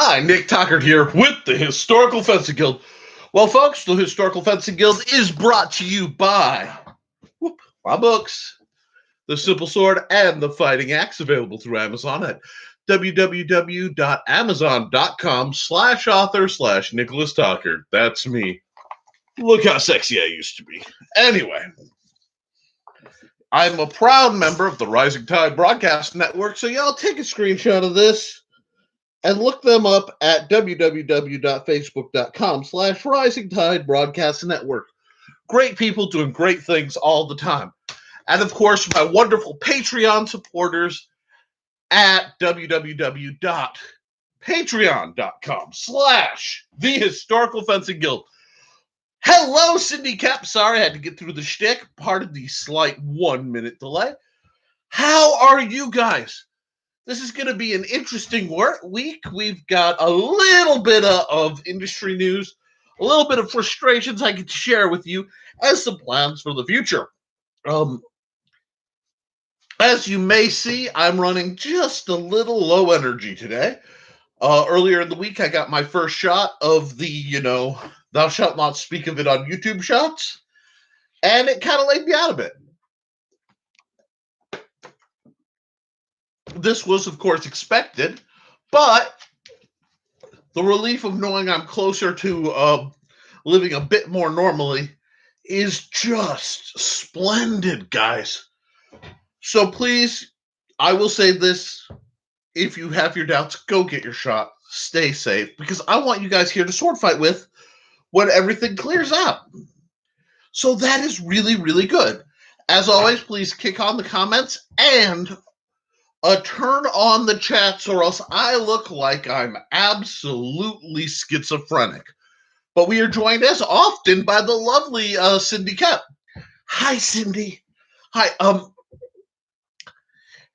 Hi, Nick Tockert here with the Historical Fencing Guild. Well, folks, the Historical Fencing Guild is brought to you by my books, The Simple Sword and the Fighting Axe, available through Amazon at www.amazon.com/author/Nicholas Tockert. That's me. Look how sexy I used to be. Anyway, I'm a proud member of the Rising Tide Broadcast Network, so y'all take a screenshot of this and look them up at www.facebook.com/Rising Broadcast Network. Great people doing great things all the time. And of course, my wonderful Patreon supporters at www.patreon.com/The Historical Fencing Guild. Hello, Cindy Cap. Sorry, I had to get through the shtick. Pardon the slight 1 minute delay. How are you guys? This is going to be an interesting week. We've got a little bit of industry news, a little bit of frustrations I could share with you as some plans for the future. As you may see, I'm running just a little low energy today. Earlier in the week, I got my first shot of the, thou shalt not speak of it on YouTube shots, and it kind of laid me out a bit. This was, of course, expected, but the relief of knowing I'm closer to living a bit more normally is just splendid, guys. So please, I will say this, if you have your doubts, go get your shot, stay safe, because I want you guys here to sword fight with when everything clears out. So that is really, really good. As always, please kick on the comments and turn on the chats, or else I look like I'm absolutely schizophrenic. But we are joined as often by the lovely Cindy Cap. Hi, Cindy. Hi.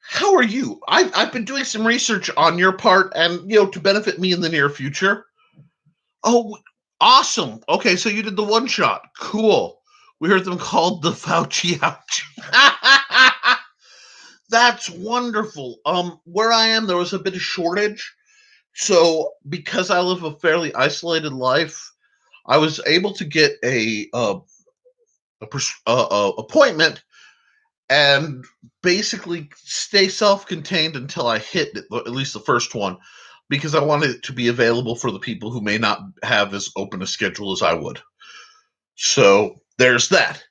How are you? I've been doing some research on your part, and to benefit me in the near future. Oh, awesome. Okay, so you did the one shot. Cool. We heard them called the Fauci ouch. That's wonderful. Where I am, there was a bit of shortage. So because I live a fairly isolated life, I was able to get a appointment and basically stay self-contained until I hit at least the first one, because I wanted it to be available for the people who may not have as open a schedule as I would. So there's that.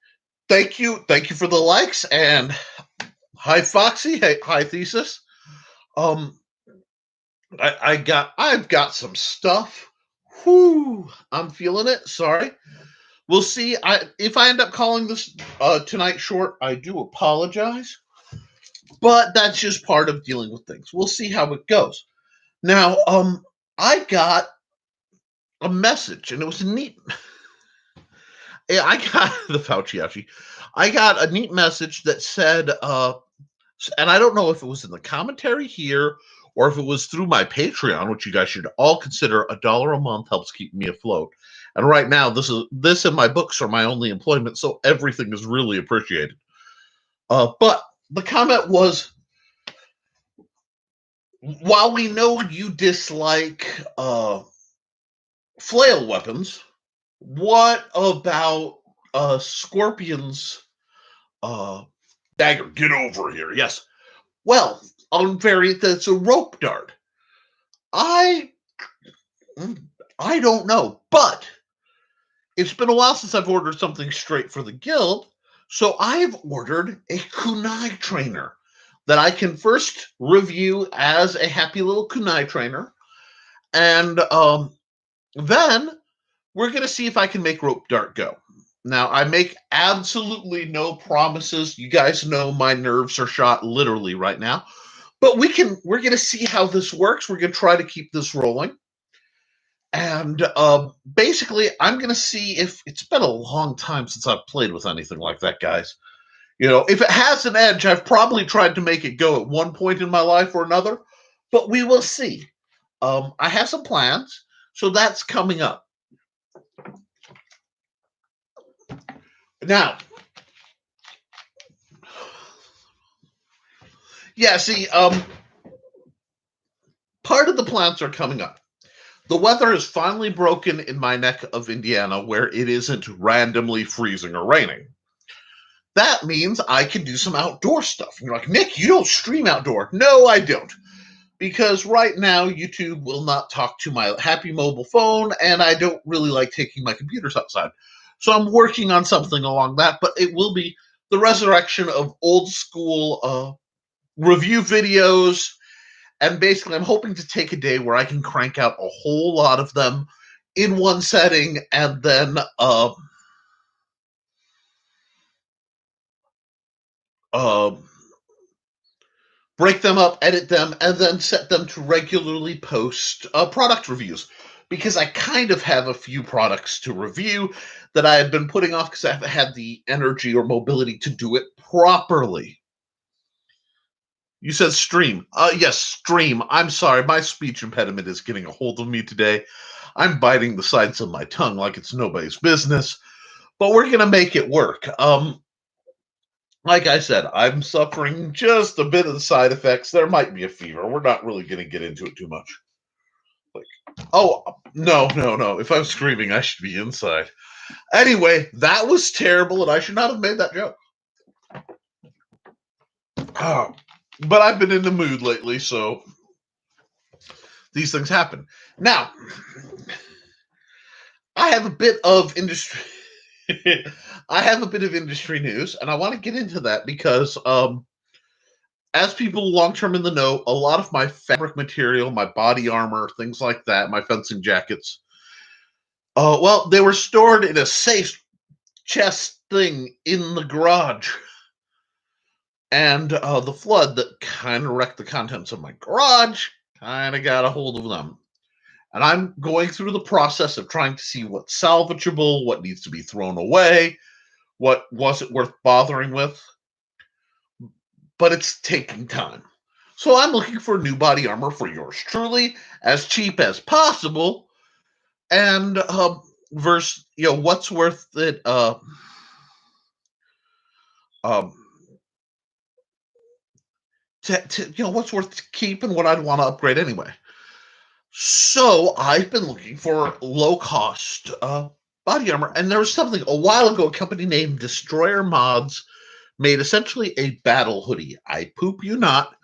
Thank you for the likes, and hi Foxy, hey, hi Thesis. I've got some stuff. Whoo, I'm feeling it. Sorry. We'll see. If I end up calling this tonight short, I do apologize. But that's just part of dealing with things. We'll see how it goes. Now, I got a message, and it was neat. I got the Fauci. I got a neat message that said, and I don't know if it was in the commentary here or if it was through my Patreon, which you guys should all consider. $1 a month helps keep me afloat. And right now, this and my books are my only employment, so everything is really appreciated. But the comment was, while we know you dislike flail weapons, what about Scorpion's dagger? Get over here. Yes. Well, on variant, that's a rope dart. I don't know, but it's been a while since I've ordered something straight for the guild, so I've ordered a kunai trainer that I can first review as a happy little kunai trainer, and then we're going to see if I can make rope dart go. Now, I make absolutely no promises. You guys know my nerves are shot literally right now. But we're going to see how this works. We're going to try to keep this rolling. And basically, I'm going to see if it's been a long time since I've played with anything like that, guys. If it has an edge, I've probably tried to make it go at one point in my life or another, but we will see. I have some plans, so that's coming up. Now, yeah, see, part of the plans are coming up. The weather has finally broken in my neck of Indiana where it isn't randomly freezing or raining. That means I can do some outdoor stuff. And you're like, Nick, you don't stream outdoor. No, I don't. Because right now, YouTube will not talk to my happy mobile phone, and I don't really like taking my computers outside. So I'm working on something along that, but it will be the resurrection of old school review videos. And basically, I'm hoping to take a day where I can crank out a whole lot of them in one setting and then break them up, edit them, and then set them to regularly post product reviews. Because I kind of have a few products to review that I have been putting off because I haven't had the energy or mobility to do it properly. You said stream. Yes, stream. I'm sorry. My speech impediment is getting a hold of me today. I'm biting the sides of my tongue like it's nobody's business, but we're going to make it work. Like I said, I'm suffering just a bit of the side effects. There might be a fever. We're not really going to get into it too much. Like, oh, no. If I'm screaming, I should be inside. Anyway, that was terrible, and I should not have made that joke. But I've been in the mood lately, so these things happen. Now, I have a bit of industry. I have a bit of industry news, and I want to get into that because, as people long-term in the know, a lot of my fabric material, my body armor, things like that, my fencing jackets, well, they were stored in a safe chest thing in the garage. And the flood that kind of wrecked the contents of my garage kind of got a hold of them. And I'm going through the process of trying to see what's salvageable, what needs to be thrown away, what wasn't worth bothering with. But it's taking time. So I'm looking for new body armor for yours truly, as cheap as possible, and versus what's worth it. What's worth to keep and what I'd want to upgrade anyway. So I've been looking for low cost body armor, and there was something a while ago. A company named Destroyer Mods made essentially a battle hoodie. I poop you not.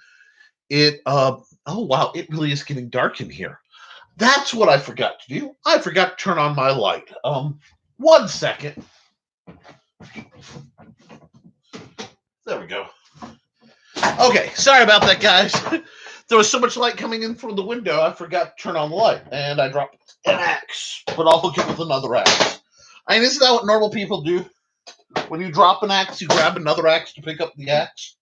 It oh wow, it really is getting dark in here. That's what I forgot to do. I forgot to turn on my light. 1 second. There we go. Okay, sorry about that, guys. There was so much light coming in from the window, I forgot to turn on the light, and I dropped an axe. But I'll hook it with another axe. I mean, isn't that what normal people do? When you drop an axe, you grab another axe to pick up the axe.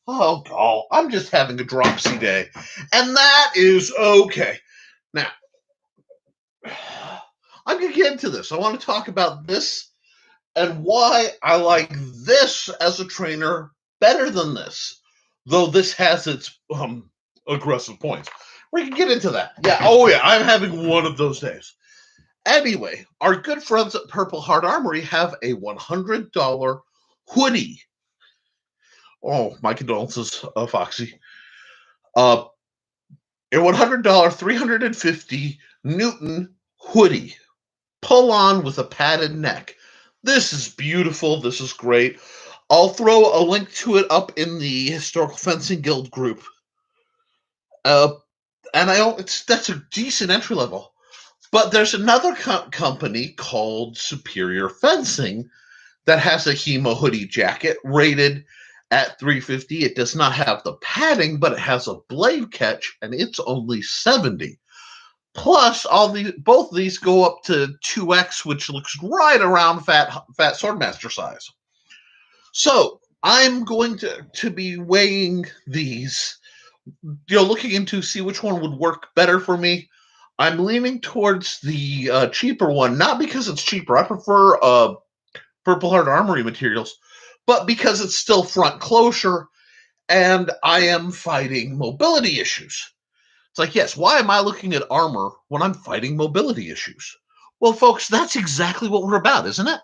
Oh, God, I'm just having a dropsy day, and that is okay. Now, I'm going to get into this. I want to talk about this and why I like this as a trainer better than this, though this has its aggressive points. We can get into that. Yeah, oh yeah, I'm having one of those days. Anyway, our good friends at Purple Heart Armory have a $100 hoodie. Oh, my condolences, Foxy. A $100 350 Newton hoodie. Pull on with a padded neck. This is beautiful. This is great. I'll throw a link to it up in the Historical Fencing Guild group. And that's a decent entry level. But there's another company called Superior Fencing that has a Hemo hoodie jacket rated at 350. It does not have the padding, but it has a blade catch, and it's only 70. Plus, both of these go up to 2X, which looks right around fat Swordmaster size. So I'm going to be weighing these, looking into see which one would work better for me. I'm leaning towards the cheaper one, not because it's cheaper. I prefer Purple Heart Armory materials, but because it's still front closure, and I am fighting mobility issues. It's like, yes, why am I looking at armor when I'm fighting mobility issues? Well, folks, that's exactly what we're about, isn't it?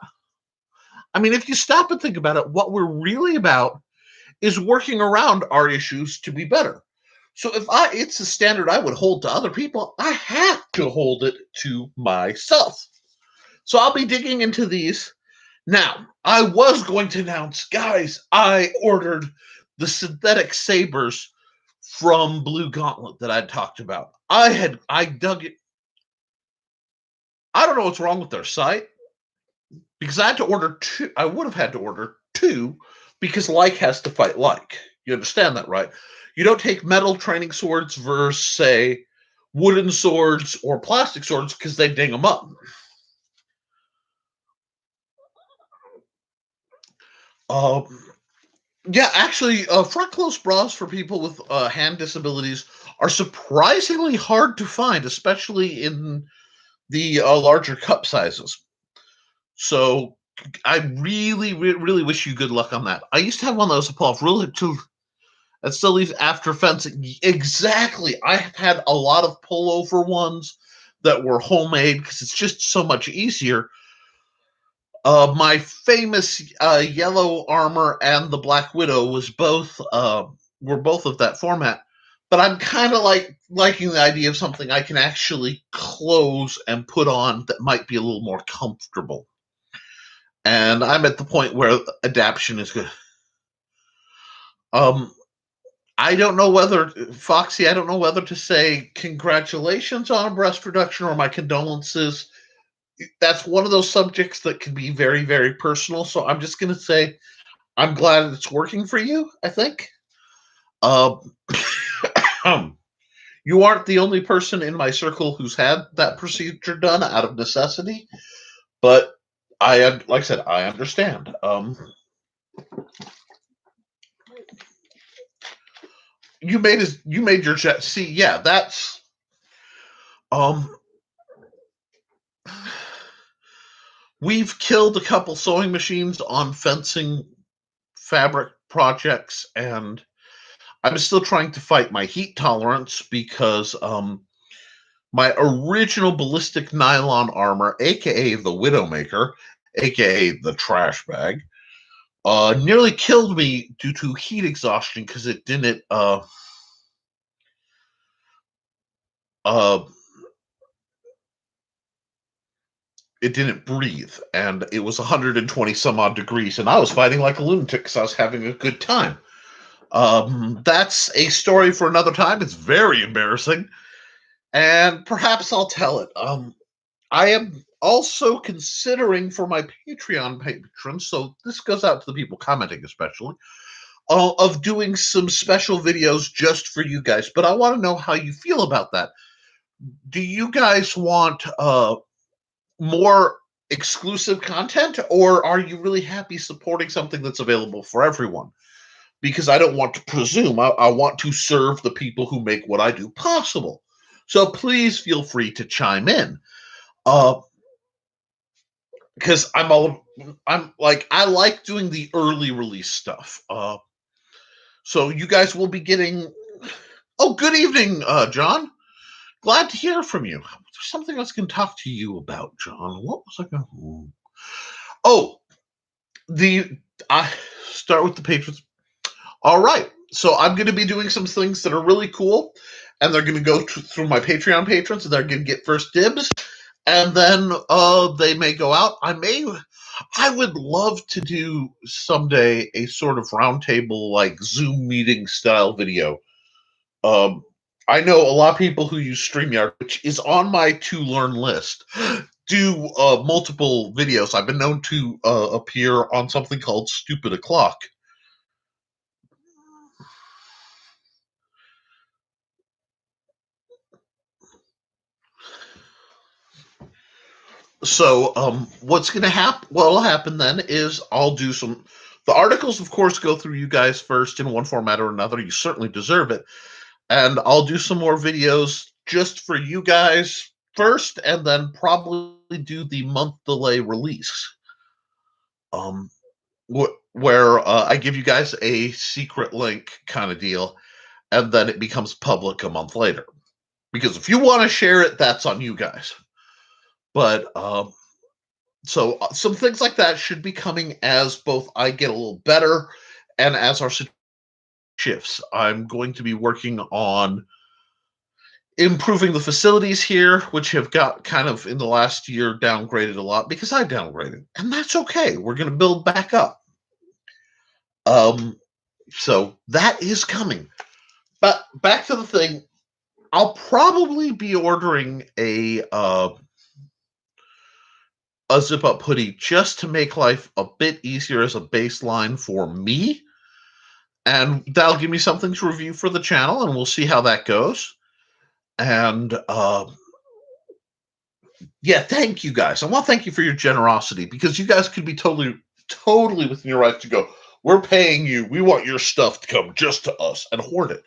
I mean, if you stop and think about it, what we're really about is working around our issues to be better. So if it's a standard I would hold to other people, I have to hold it to myself. So I'll be digging into these. Now, I was going to announce, guys, I ordered the synthetic sabers from Blue Gauntlet that I talked about. I dug it. I don't know what's wrong with their site because I had to order two. I would have had to order two because like has to fight like. You understand that, right? You don't take metal training swords versus, say, wooden swords or plastic swords because they ding them up. Um, yeah, actually, front close bras for people with hand disabilities are surprisingly hard to find, especially in the larger cup sizes. So I really wish you good luck on that. I used to have one of those to pull off really too. That still leaves after fencing. Exactly. I have had a lot of pullover ones that were homemade because it's just so much easier. My famous yellow armor and the Black Widow were both of that format. But I'm kind of liking the idea of something I can actually close and put on that might be a little more comfortable. And I'm at the point where adaptation is good. Um, I don't know whether Foxy. I don't know whether to say congratulations on a breast reduction or my condolences. That's one of those subjects that can be very personal. So I'm just going to say I'm glad it's working for you. I think. Uh, you aren't the only person in my circle who's had that procedure done out of necessity, but like I said, I understand. You made your jet. See, yeah, that's um. We've killed a couple sewing machines on fencing fabric projects, and I'm still trying to fight my heat tolerance because my original ballistic nylon armor, aka the Widowmaker, aka the trash bag, nearly killed me due to heat exhaustion because uh, it didn't breathe, and it was 120 some odd degrees, and I was fighting like a lunatic because I was having a good time. That's a story for another time. It's very embarrassing, and perhaps I'll tell it. I am also considering for my Patreon patrons, so this goes out to the people commenting especially, of doing some special videos just for you guys. But I want to know how you feel about that. Do you guys want more exclusive content, or are you really happy supporting something that's available for everyone? Because I don't want to presume. I want to serve the people who make what I do possible. So please feel free to chime in. Because I'm like, I like doing the early release stuff. So you guys will be getting. Oh, good evening, John. Glad to hear from you. There's something I was going to talk to you about, John. What was I going to? Oh, I start with the patrons. All right. So I'm going to be doing some things that are really cool, and they're going to go through my Patreon patrons, and they're going to get first dibs, and then they may go out. I would love to do someday a sort of roundtable, like Zoom meeting style video. Um, I know a lot of people who use StreamYard, which is on my to learn list, do multiple videos. I've been known to appear on something called Stupid O'Clock. So, what's going to happen? What'll happen then is I'll do some. The articles, of course, go through you guys first in one format or another. You certainly deserve it. And I'll do some more videos just for you guys first, and then probably do the month delay release. Um, where I give you guys a secret link kind of deal, and then it becomes public a month later. Because if you want to share it, that's on you guys. But so some things like that should be coming as both I get a little better and as our situation shifts. I'm going to be working on improving the facilities here, which have got kind of in the last year downgraded a lot because I downgraded, and that's okay. We're going to build back up. So that is coming. But back to the thing, I'll probably be ordering a zip-up hoodie just to make life a bit easier as a baseline for me. And that'll give me something to review for the channel, and we'll see how that goes. And yeah, thank you guys. I want to thank you for your generosity, because you guys could be totally within your right to go, we're paying you, we want your stuff to come just to us, and hoard it.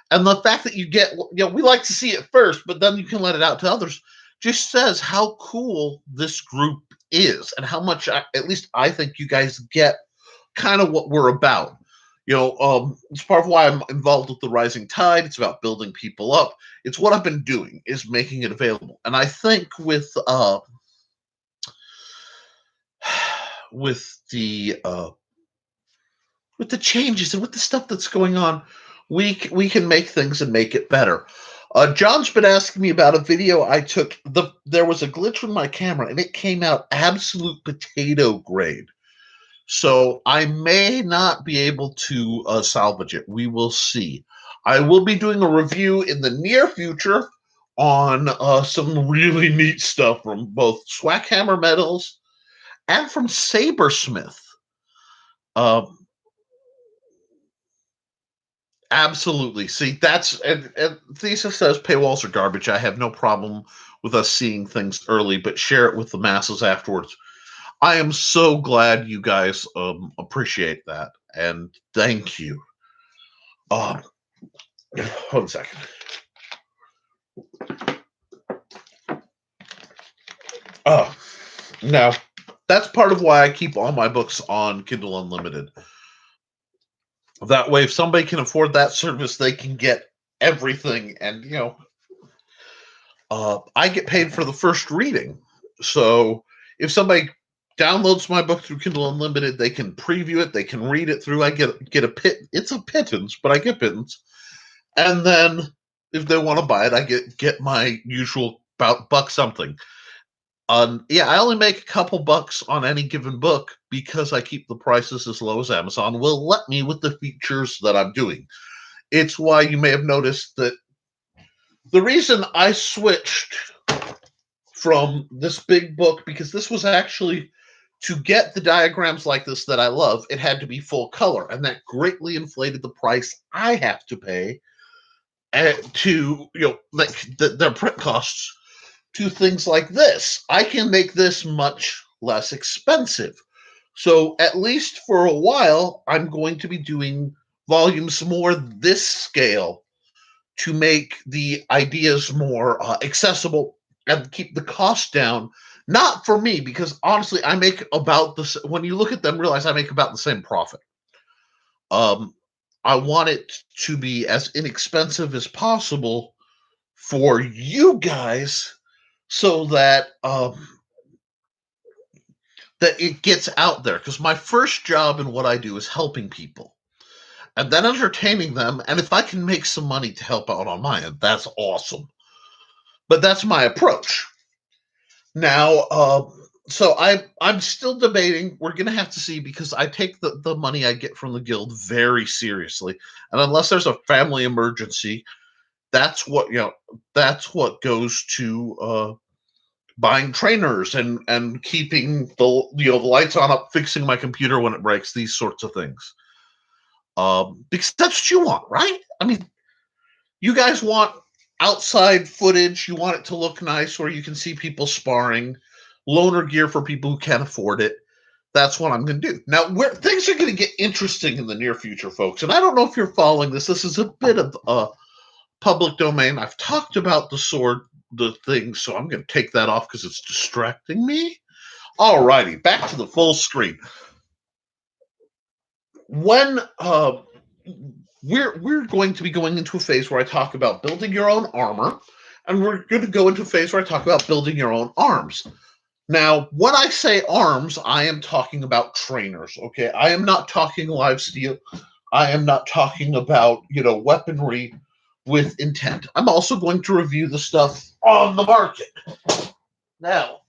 And the fact that you get, we like to see it first, but then you can let it out to others, just says how cool this group is and how much, at least I think you guys get kind of what we're about. It's part of why I'm involved with the Rising Tide. It's about building people up. It's what I've been doing, is making it available. And I think with the changes and with the stuff that's going on, we can make things and make it better. John's been asking me about a video I took. There was a glitch with my camera, and it came out absolute potato grade. So I may not be able to salvage it. We will see. I will be doing a review in the near future on some really neat stuff from both Swakhammer metals and from Sabersmith. Absolutely. See, that's and Thesis says paywalls are garbage. I have no problem with us seeing things early, but share it with the masses afterwards. I am so glad you guys appreciate that, and thank you. Hold on a second. Now, that's part of why I keep all my books on Kindle Unlimited. That way, if somebody can afford that service, they can get everything. And, I get paid for the first reading. So if somebody downloads my book through Kindle Unlimited, they can preview it, they can read it through. I get it's a pittance, but I get pittance. And then if they want to buy it, I get my usual about buck something. Yeah, I only make a couple bucks on any given book because I keep the prices as low as Amazon will let me with the features that I'm doing. It's why you may have noticed that the reason I switched from this big book, because this was actually, to get the diagrams like this that I love, it had to be full color, and that greatly inflated the price I have to pay to, their print costs to things like this. I can make this much less expensive. So at least for a while, I'm going to be doing volumes more this scale to make the ideas more accessible and keep the cost down. Not for me, because honestly, I make about this. When you look at them, realize I make about the same profit. I want it to be as inexpensive as possible for you guys, so that that it gets out there. Because my first job in what I do is helping people, and then entertaining them. And if I can make some money to help out on my end, that's awesome. But that's my approach. Now, so I'm still debating. We're going to have to see, because I take the money I get from the guild very seriously. And unless there's a family emergency, that's what goes to buying trainers and keeping the the lights on up, fixing my computer when it breaks, these sorts of things. Because that's what you want, right? I mean, you guys want outside footage. You want it to look nice, where you can see people sparring. Loaner gear for people who can't afford it. That's what I'm going to do. Now, where things are going to get interesting in the near future, folks, and I don't know if you're following this. This is a bit of public domain. I've talked about the thing, so I'm going to take that off because it's distracting me. All righty, back to the full screen. When we're going to be going into a phase where I talk about building your own armor, and we're going to go into a phase where I talk about building your own arms. Now, when I say arms, I am talking about trainers, okay? I am not talking live steel. I am not talking about, weaponry with intent. I'm also going to review the stuff on the market. Now,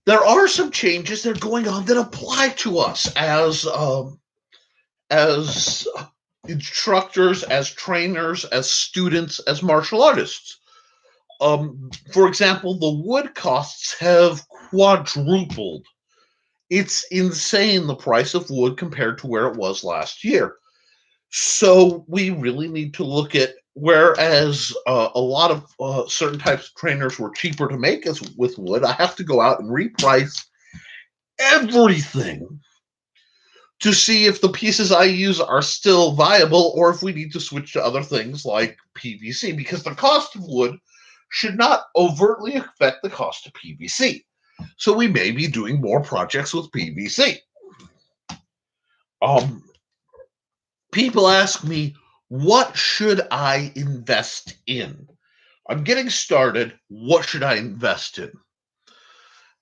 there are some changes that are going on that apply to us as instructors, as trainers, as students, as martial artists. For example, the wood costs have quadrupled. It's insane, the price of wood compared to where it was last year. So we really need to look at, whereas a lot of certain types of trainers were cheaper to make as with wood, I have to go out and reprice everything to see if the pieces I use are still viable or if we need to switch to other things like PVC, because the cost of wood should not overtly affect the cost of PVC. So we may be doing more projects with PVC. People ask me, what should I invest in? I'm getting started. What should I invest in?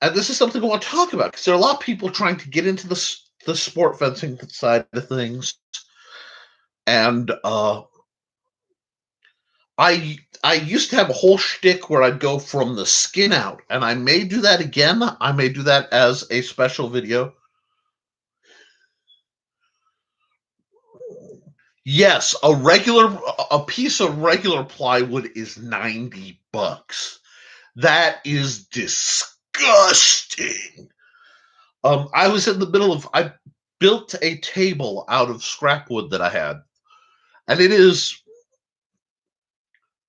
And this is something I want to talk about because there are a lot of people trying to get into the sport fencing side of things. And I used to have a whole shtick where I'd go from the skin out, and I may do that again. I may do that as a special video. Yes, a piece of regular plywood is $90. That is disgusting. I was in the middle of, I built a table out of scrap wood that I had, and it is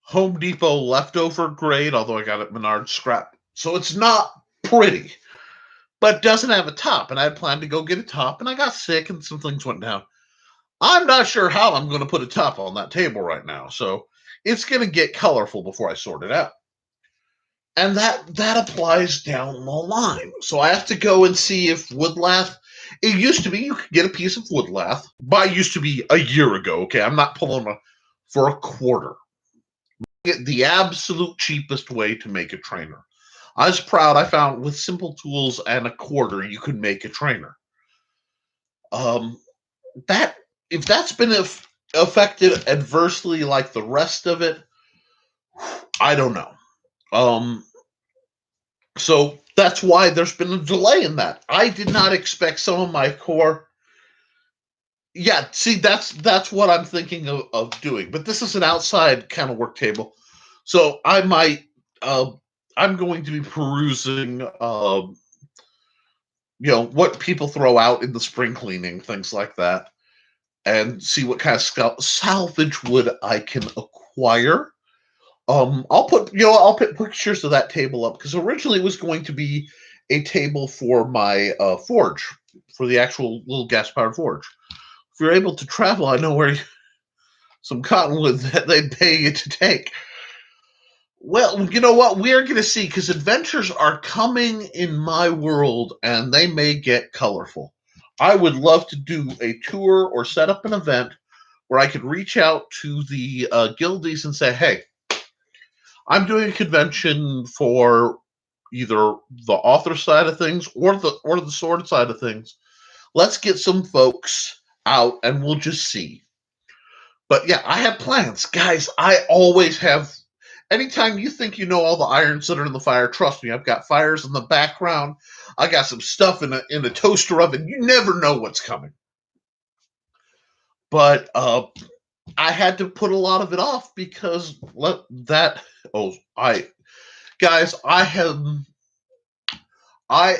Home Depot leftover grade, although I got it Menards scrap. So it's not pretty, but doesn't have a top. And I had planned to go get a top, and I got sick and some things went down. I'm not sure how I'm going to put a top on that table right now. So it's going to get colorful before I sort it out. And that applies down the line. So I have to go and see if wood lath. It used to be you could get a piece of wood lath. By used to be a year ago. Okay, I'm not pulling for a quarter. Get the absolute cheapest way to make a trainer. I was proud. I found with simple tools and a quarter, you could make a trainer. That if that's been affected adversely like the rest of it, I don't know. So that's why there's been a delay in that. I did not expect some of my core. Yeah, see, that's what I'm thinking of doing. But this is an outside kind of work table, so I might. I'm going to be perusing, what people throw out in the spring cleaning, things like that, and see what kind of salvage wood I can acquire. I'll put pictures of that table up because originally it was going to be a table for my forge, for the actual little gas-powered forge. If you're able to travel, I know where some cottonwood that they'd pay you to take. Well, you know what? We're going to see, because adventures are coming in my world, and they may get colorful. I would love to do a tour or set up an event where I could reach out to the guildies and say, hey, I'm doing a convention for either the author side of things or the sword side of things. Let's get some folks out and we'll just see. But yeah, I have plans. Guys, I always have. Anytime you think you know all the irons that are in the fire, trust me, I've got fires in the background. I got some stuff in a toaster oven. You never know what's coming. But I had to put a lot of it off because guys, I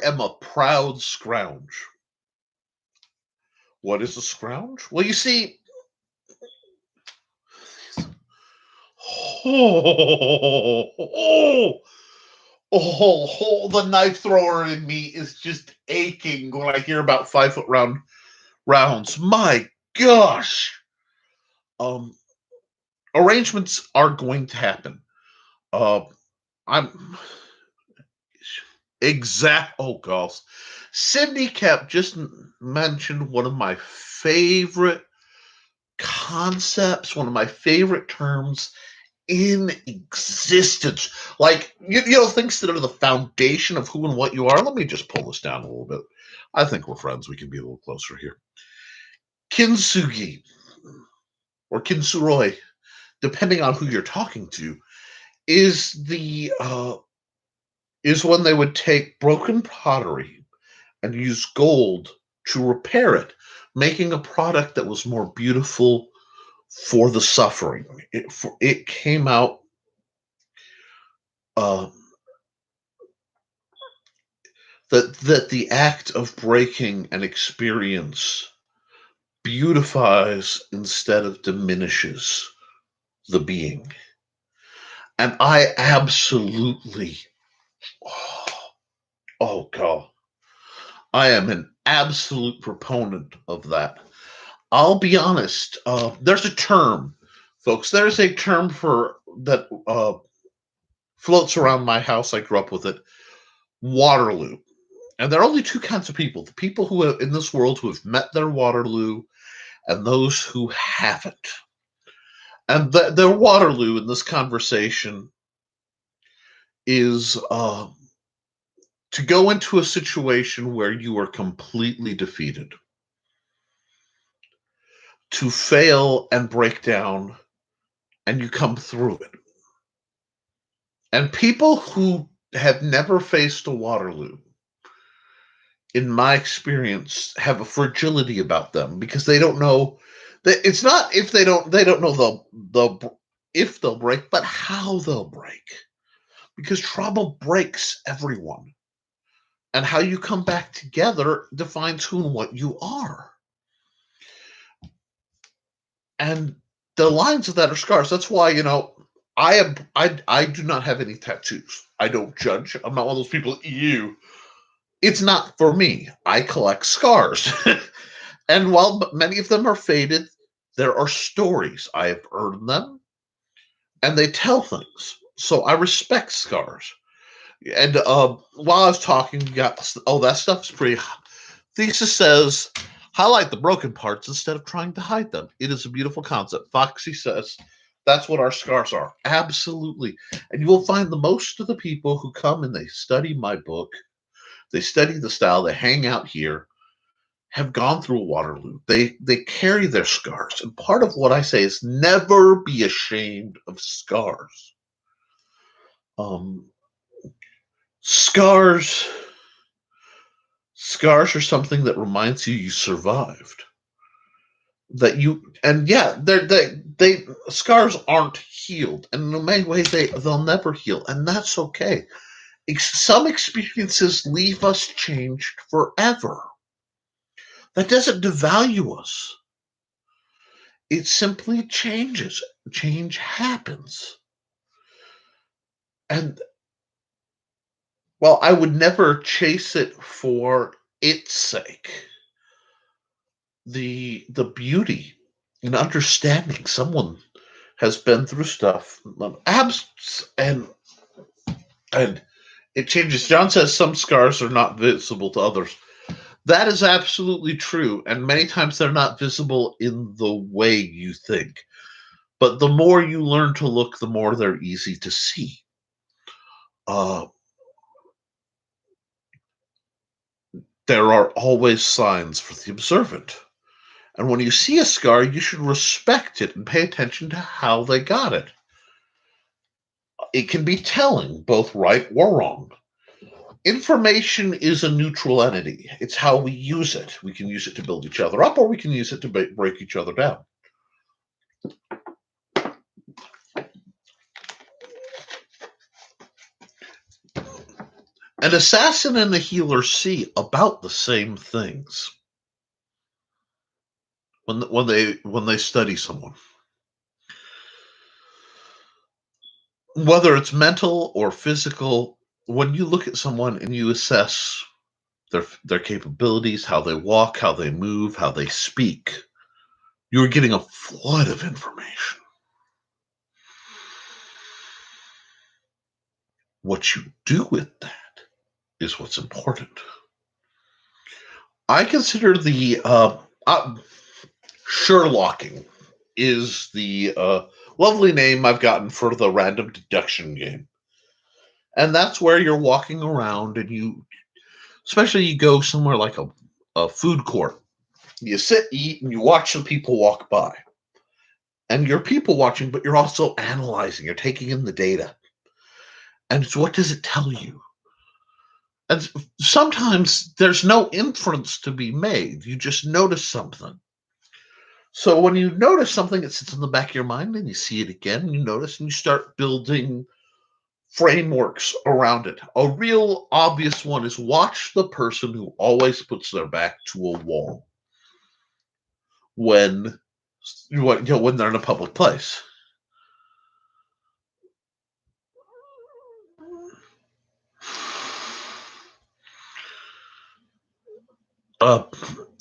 am a proud scrounge. What is a scrounge? Well, you see, the knife thrower in me is just aching when I hear about 5 foot rounds. My gosh. Arrangements are going to happen. Oh gosh. Cindy kept just mentioned one of my favorite concepts, one of my favorite terms in existence. Like, things that are the foundation of who and what you are. Let me just pull this down a little bit. I think we're friends. We can be a little closer here. Kintsugi or kintsuroi, depending on who you're talking to, is when they would take broken pottery and use gold to repair it, making a product that was more beautiful for the suffering. It came out that the act of breaking an experience beautifies instead of diminishes the being. And I absolutely, oh God, I am an absolute proponent of that. I'll be honest. There's a term, folks. There's a term for that floats around my house. I grew up with it. Waterloo. And there are only two kinds of people: the people who have, in this world, who have met their Waterloo, and those who haven't. And their Waterloo in this conversation is to go into a situation where you are completely defeated, to fail and break down, and you come through it. And people who have never faced a Waterloo, in my experience, have a fragility about them because they don't know that it's not if they don't know if they'll break, but how they'll break. Because trauma breaks everyone. And how you come back together defines who and what you are. And the lines of that are scars. That's why, I do not have any tattoos. I don't judge. I'm not one of those people, it's not for me. I collect scars. And while many of them are faded, there are stories. I have earned them, and they tell things. So I respect scars. And while I was talking, you got, that stuff's pretty. Thesis says, highlight the broken parts instead of trying to hide them. It is a beautiful concept. Foxy says, that's what our scars are. Absolutely. And you will find the most of the people who come and they study my book, they study the style, they hang out here, have gone through a Waterloo. They carry their scars. And part of what I say is never be ashamed of scars. Scars are something that reminds you survived. That you, and yeah, they scars aren't healed, and in many ways they'll never heal, and that's okay. Some experiences leave us changed forever. That doesn't devalue us. It simply changes. Change happens. And well, I would never chase it for its sake. The beauty in understanding someone has been through stuff, and it changes. John says some scars are not visible to others. That is absolutely true, and many times they're not visible in the way you think. But the more you learn to look, the more they're easy to see. There are always signs for the observant. And when you see a scar, you should respect it and pay attention to how they got it. It can be telling, both right or wrong. Information is a neutral entity. It's how we use it. We can use it to build each other up, or we can use it to break each other down. An assassin and a healer see about the same things when they study someone. Whether it's mental or physical, when you look at someone and you assess their capabilities, how they walk, how they move, how they speak, you're getting a flood of information. What you do with that is what's important. I consider the Sherlocking is the lovely name I've gotten for the random deduction game. And that's where you're walking around and especially you go somewhere like a a food court. You sit, eat, and you watch the people walk by. And you're people watching, but you're also analyzing. You're taking in the data. And so what does it tell you? And sometimes there's no inference to be made. You just notice something. So when you notice something, it sits in the back of your mind, and you see it again, you notice, and you start building frameworks around it. A real obvious one is watch the person who always puts their back to a wall when when they're in a public place.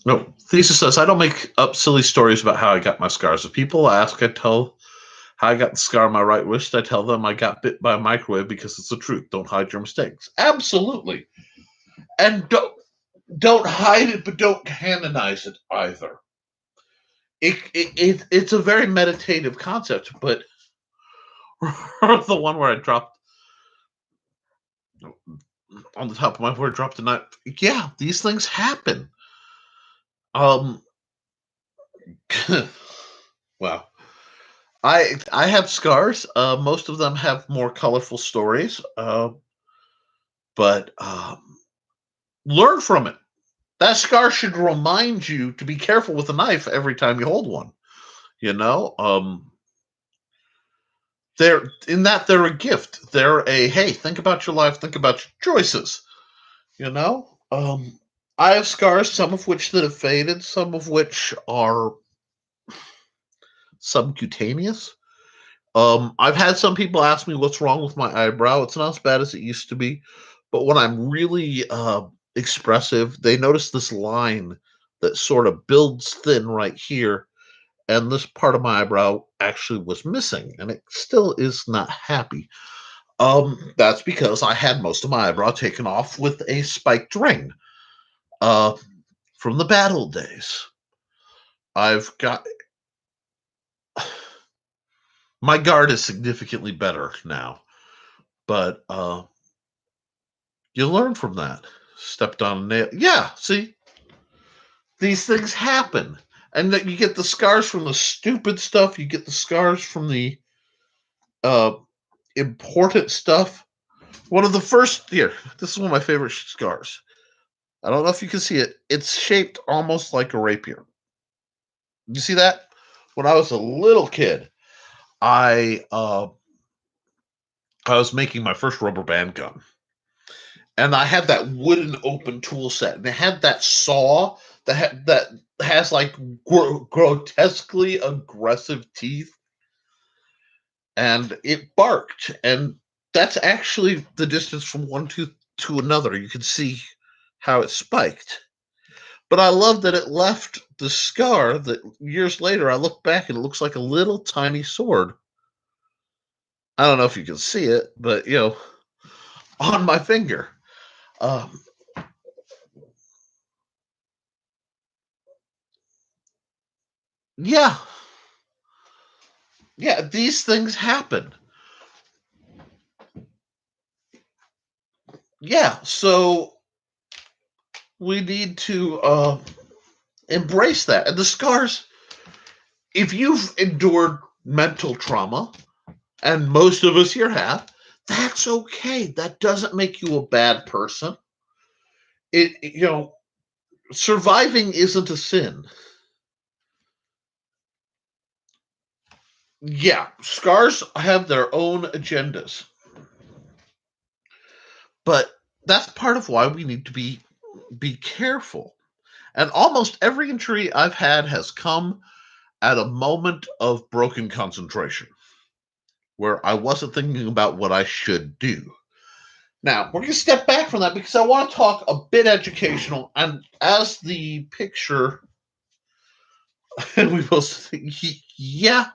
No, Thesis says, I don't make up silly stories about how I got my scars. If people ask, I tell how I got the scar on my right wrist. I tell them I got bit by a microwave because it's the truth. Don't hide your mistakes. Absolutely. And don't hide it, but don't canonize it either. It's a very meditative concept, but the one where I dropped on the top of my forehead, dropped a knife. Yeah, these things happen. Wow. I have scars. Most of them have more colorful stories, but learn from it. That scar should remind you to be careful with a knife every time you hold one. You know, they're a gift. They're a hey, think about your life, think about your choices. You know, I have scars, some of which that have faded, some of which are subcutaneous. I've had some people ask me what's wrong with my eyebrow. It's not as bad as it used to be, but when I'm really expressive, they notice this line that sort of builds thin right here, and this part of my eyebrow actually was missing, and it still is not happy. That's because I had most of my eyebrow taken off with a spiked ring uh, from the bad old days. I've got my guard is significantly better now, but you learn from that. Stepped on a nail. Yeah, see, these things happen. And that you get the scars from the stupid stuff, you get the scars from the uh, important stuff. One of the first, here, this is one of my favorite scars. I don't know if you can see it. It's shaped almost like a rapier. You see that? When I was a little kid, I I was making my first rubber band gun. And I had that wooden open tool set, and it had that saw that has like grotesquely aggressive teeth, and it barked, and that's actually the distance from one tooth to another. You can see how it spiked. But I love that it left the scar that years later I look back and it looks like a little tiny sword. I don't know if you can see it, but on my finger. Um, yeah, yeah, these things happen. Yeah, so we need to embrace that. And the scars, if you've endured mental trauma, and most of us here have, that's okay. That doesn't make you a bad person. Surviving isn't a sin. Yeah, scars have their own agendas. But that's part of why we need to be careful. And almost every injury I've had has come at a moment of broken concentration where I wasn't thinking about what I should do. Now, we're going to step back from that because I want to talk a bit educational. And as the picture, and we both, yeah.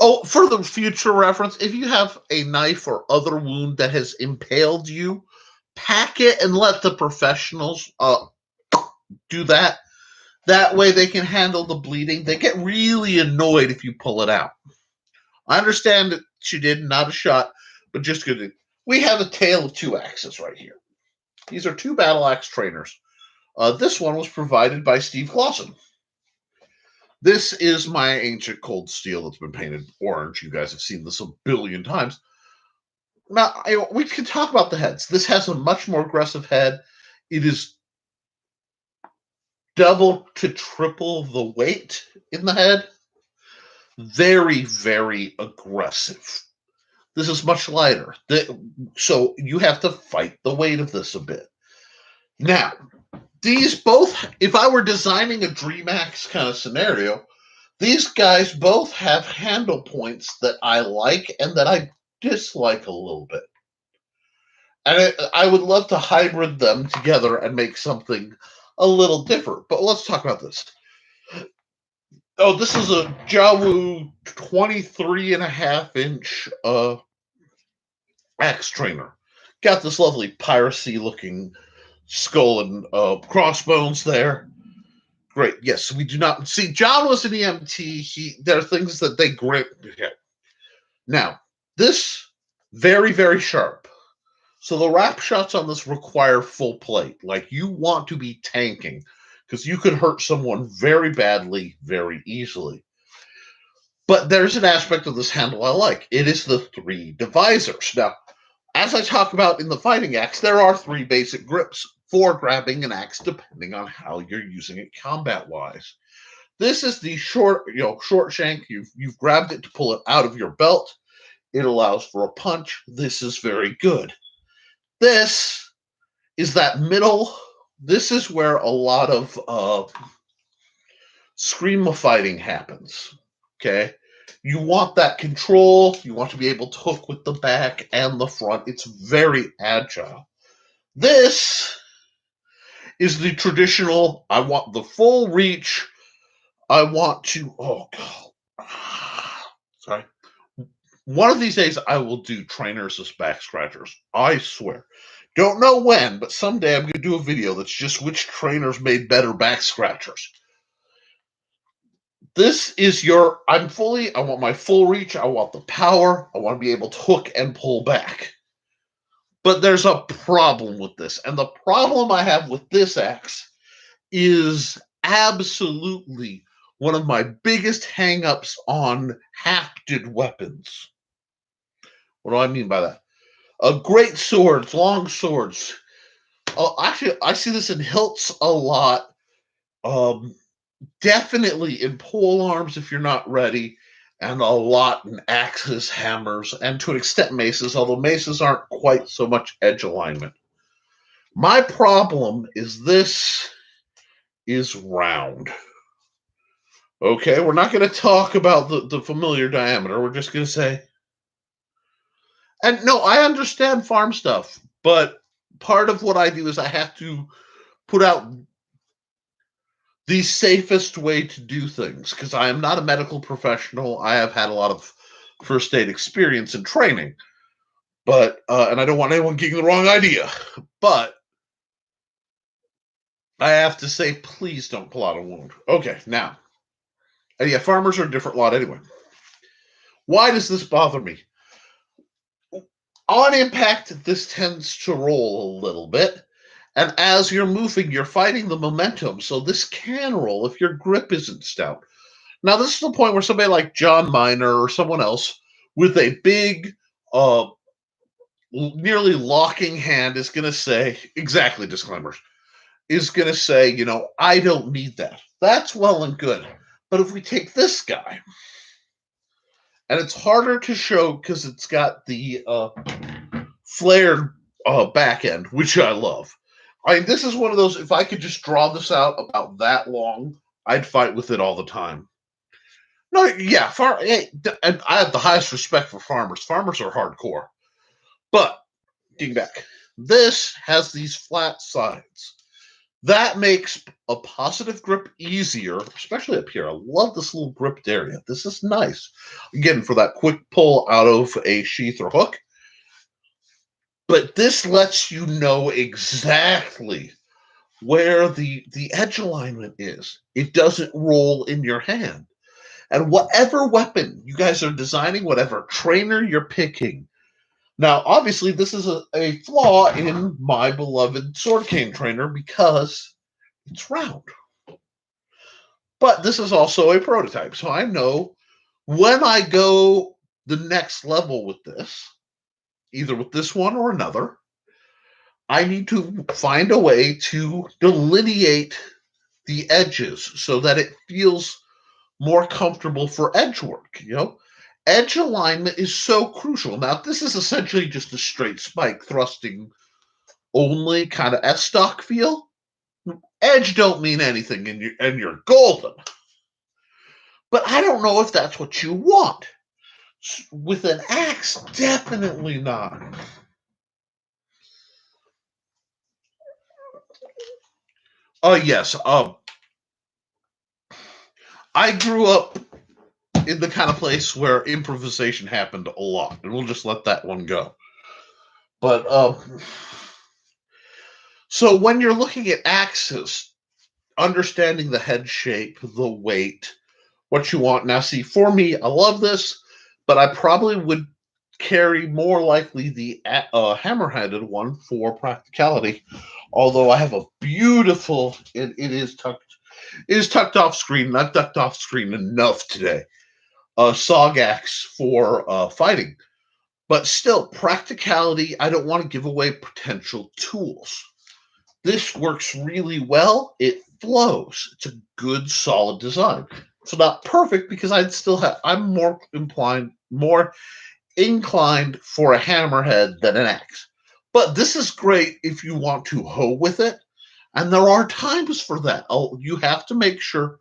Oh, for the future reference, if you have a knife or other wound that has impaled you, pack it and let the professionals do that. That way they can handle the bleeding. They get really annoyed if you pull it out. I understand that she did, not a shot, but just good. We have a tale of two axes right here. These are two battle axe trainers. This one was provided by Steve Clausen. This is my ancient cold steel that's been painted orange. You guys have seen this a billion times. Now, we can talk about the heads. This has a much more aggressive head. It is double to triple the weight in the head. Very, very aggressive. This is much lighter. So you have to fight the weight of this a bit. Now, these both, if I were designing a DreamAxe kind of scenario, these guys both have handle points that I like and that I dislike a little bit. And I would love to hybrid them together and make something a little different. But let's talk about this. Oh, this is a Jawu 23.5-inch axe trainer. Got this lovely piracy-looking skull and crossbones there. Great. Yes, we do not see. John was an EMT. There are things that they grip. Okay. Now, this very, very sharp. So the wrap shots on this require full plate. Like, you want to be tanking because you could hurt someone very badly, very easily. But there's an aspect of this handle I like. It is the 3 divisors. Now, as I talk about in the fighting axe, there are 3 basic grips for grabbing an axe, depending on how you're using it combat-wise. This is the short shank. You've grabbed it to pull it out of your belt. It allows for a punch. This is very good. This is that middle. This is where a lot of screamo fighting happens. Okay, you want that control. You want to be able to hook with the back and the front. It's very agile. This is the traditional. I want the full reach. I want to. Oh God, sorry. One of these days, I will do trainers as back scratchers. I swear. Don't know when, but someday I'm going to do a video that's just which trainers made better back scratchers. This is your, I want my full reach. I want the power. I want to be able to hook and pull back. But there's a problem with this. And the problem I have with this axe is absolutely one of my biggest hang-ups on hafted weapons. What do I mean by that? Great swords, long swords. Actually, I see this in hilts a lot. Definitely in pole arms if you're not ready, and a lot in axes, hammers, and to an extent maces, although maces aren't quite so much edge alignment. My problem is this is round. Okay, we're not going to talk about the familiar diameter. We're just going to say, and no, I understand farm stuff, but part of what I do is I have to put out the safest way to do things because I am not a medical professional. I have had a lot of first aid experience and training, but and I don't want anyone getting the wrong idea, but I have to say, please don't pull out a wound. Okay, now, and yeah, farmers are a different lot anyway. Why does this bother me? On impact, this tends to roll a little bit. And as you're moving, you're fighting the momentum. So this can roll if your grip isn't stout. Now, this is the point where somebody like John Miner or someone else with a big, nearly locking hand is going to say, exactly, disclaimers, is going to say, I don't need that. That's well and good. But if we take this guy, and it's harder to show because it's got the flared back end, which I love. I mean, this is one of those, if I could just draw this out about that long, I'd fight with it all the time. No, yeah, and I have the highest respect for farmers. Farmers are hardcore. But, getting back, this has these flat sides. That makes a positive grip easier, especially up here. I love this little gripped area. This is nice. Again, for that quick pull out of a sheath or hook. But this lets you know exactly where the edge alignment is. It doesn't roll in your hand. And whatever weapon you guys are designing, whatever trainer you're picking. Now, obviously, this is a flaw in my beloved sword cane trainer because It's round. But this is also a prototype, so I know when I go the next level with this, either with this one or another, I need to find a way to delineate the edges so that it feels more comfortable for edge work. Edge alignment is so crucial. Now, this is essentially just a straight spike thrusting only kind of S-stock feel. Edge don't mean anything, and you're golden. But I don't know if that's what you want. With an axe, definitely not. Oh, yes. I grew up in the kind of place where improvisation happened a lot, and we'll just let that one go. But so when you're looking at axes, understanding the head shape, the weight, what you want. Now, see, for me, I love this, but I probably would carry more likely the hammer-headed one for practicality. Although I have a beautiful, it is tucked off screen. I've tucked off screen enough today. Sog axe for fighting, but still practicality. I don't want to give away potential tools. This works really well. It flows. It's a good, solid design. It's not perfect because I'm more inclined for a hammerhead than an axe. But this is great if you want to hoe with it. And there are times for that. You have to make sure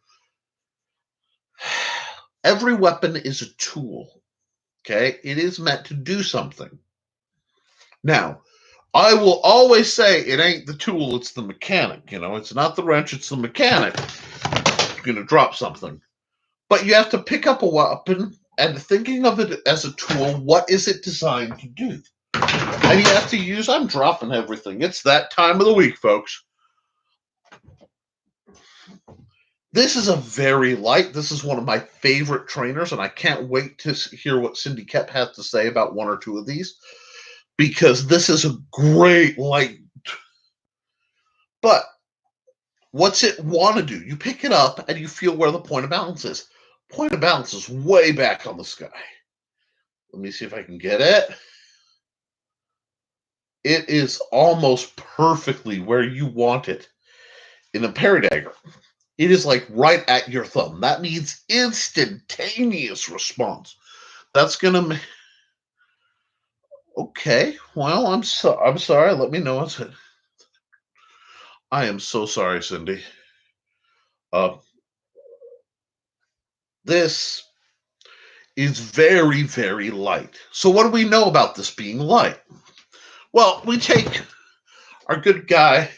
every weapon is a tool. Okay? It is meant to do something. Now, I will always say it ain't the tool, it's the mechanic. It's not the wrench, it's the mechanic. You're going to drop something. But you have to pick up a weapon and thinking of it as a tool, what is it designed to do? And you have to use, I'm dropping everything. It's that time of the week, folks. This is a very light, this is one of my favorite trainers, and I can't wait to hear what Cindy Kep has to say about one or two of these, because this is a great light. But what's it want to do? You pick it up and you feel where the point of balance is. Point of balance is way back on the sky. Let me see if I can get it. It is almost perfectly where you want it in a parry dagger. It is like right at your thumb. That means instantaneous response. That's gonna. Okay. Well, I'm sorry. Let me know. I am so sorry, Cindy. This is very, very light. So what do we know about this being light? Well, we take our good guy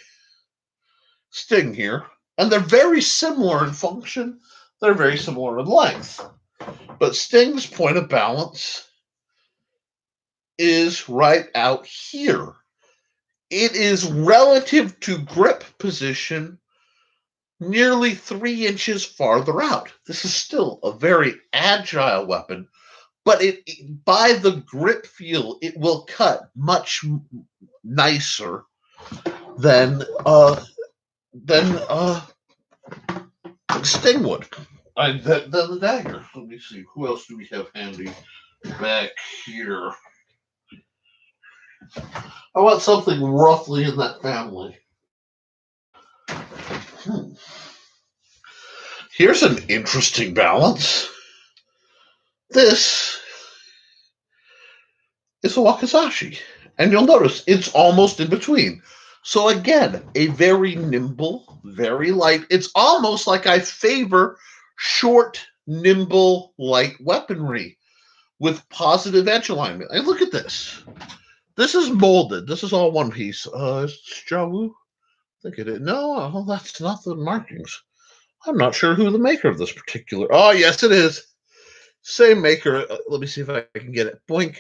Sting here, and they're very similar in function. They're very similar in length. But Sting's point of balance is right out here. It is relative to grip position nearly 3 inches farther out. This is still a very agile weapon, but by the grip feel, it will cut much nicer than Sting would. The dagger. Let me see. Who else do we have handy back here? I want something roughly in that family. Here's an interesting balance. This is a wakizashi. And you'll notice it's almost in between. So again, a very nimble, very light. It's almost like I favor short, nimble, light weaponry with positive edge alignment. And look at this. This is molded. This is all one piece. Is this Jawu? I think it is. No, that's not the markings. I'm not sure who the maker of this particular. Oh, yes, it is. Same maker. Let me see if I can get it. Boink.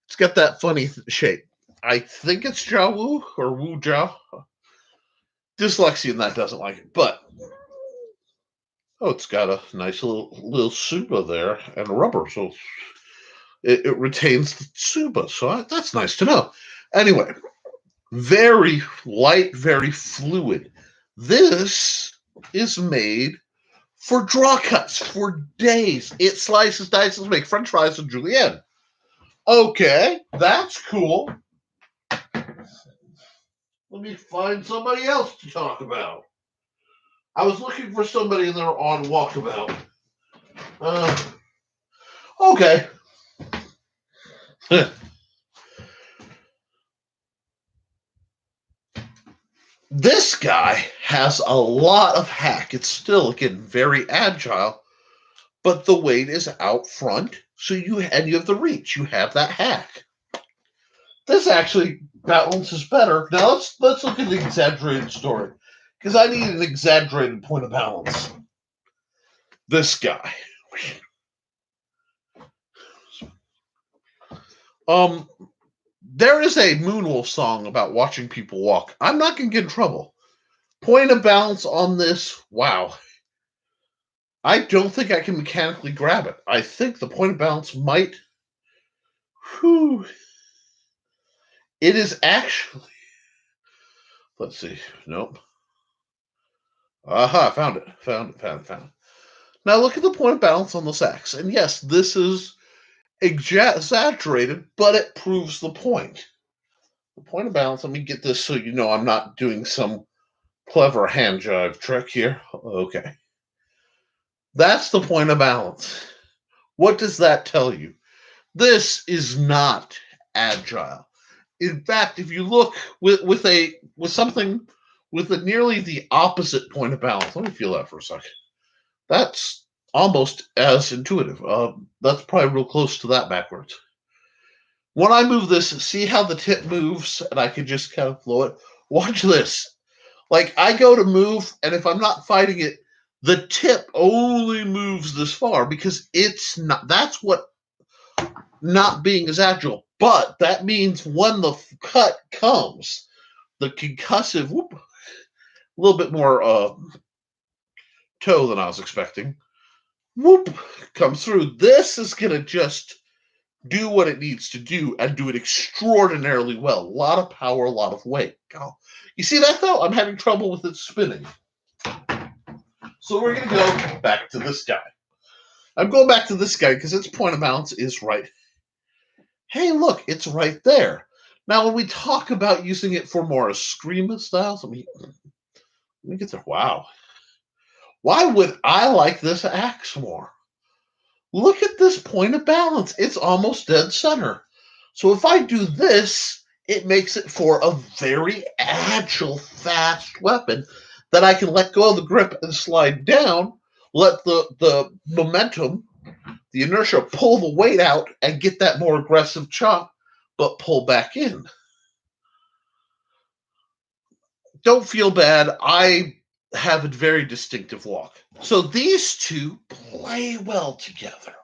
It's got that funny shape. I think it's Jawu or Wu Jiao. Dyslexia and that doesn't like it, but it's got a nice little Suba there and rubber, so it retains the Suba. So that's nice to know. Anyway, very light, very fluid. This is made for draw cuts for days. It slices, dices, make French fries and julienne. Okay, that's cool. Let me find somebody else to talk about. I was looking for somebody and they're on Walkabout. Okay. This guy has a lot of hack. It's still, again, very agile, but the weight is out front, so you have the reach. You have that hack. This actually balances better. Now let's look at the exaggerated story, because I need an exaggerated point of balance. This guy. There is a Moonwolf song about watching people walk. I'm not going to get in trouble. Point of balance on this, wow. I don't think I can mechanically grab it. I think the point of balance might. Whew. It is actually. Let's see. Nope. Aha, found it. Found it. Now look at the point of balance on this axe. And yes, this is exaggerated, but it proves the point. The point of balance, let me get this so you know I'm not doing some clever hand jive trick here. Okay. That's the point of balance. What does that tell you? This is not agile. In fact, if you look with something with nearly the opposite point of balance, let me feel that for a second. That's almost as intuitive. That's probably real close to that backwards. When I move this, see how the tip moves, and I can just kind of flow it. Watch this. Like, I go to move, and if I'm not fighting it, the tip only moves this far because it's not. That's what not being as agile. But that means when the cut comes, the concussive, a little bit more toe than I was expecting, comes through. This is going to just do what it needs to do and do it extraordinarily well. A lot of power, a lot of weight. You see that, though? I'm having trouble with it spinning. So we're going to go back to this guy. I'm going back to this guy because its point of balance is right. Hey, look, it's right there. Now, when we talk about using it for more Eskrima styles, let me get there. Wow. Why would I like this axe more? Look at this point of balance. It's almost dead center. So if I do this, it makes it for a very agile, fast weapon that I can let go of the grip and slide down, let the momentum, the inertia, pull the weight out and get that more aggressive chop, but pull back in. Don't feel bad. I have a very distinctive walk. So these two play well together.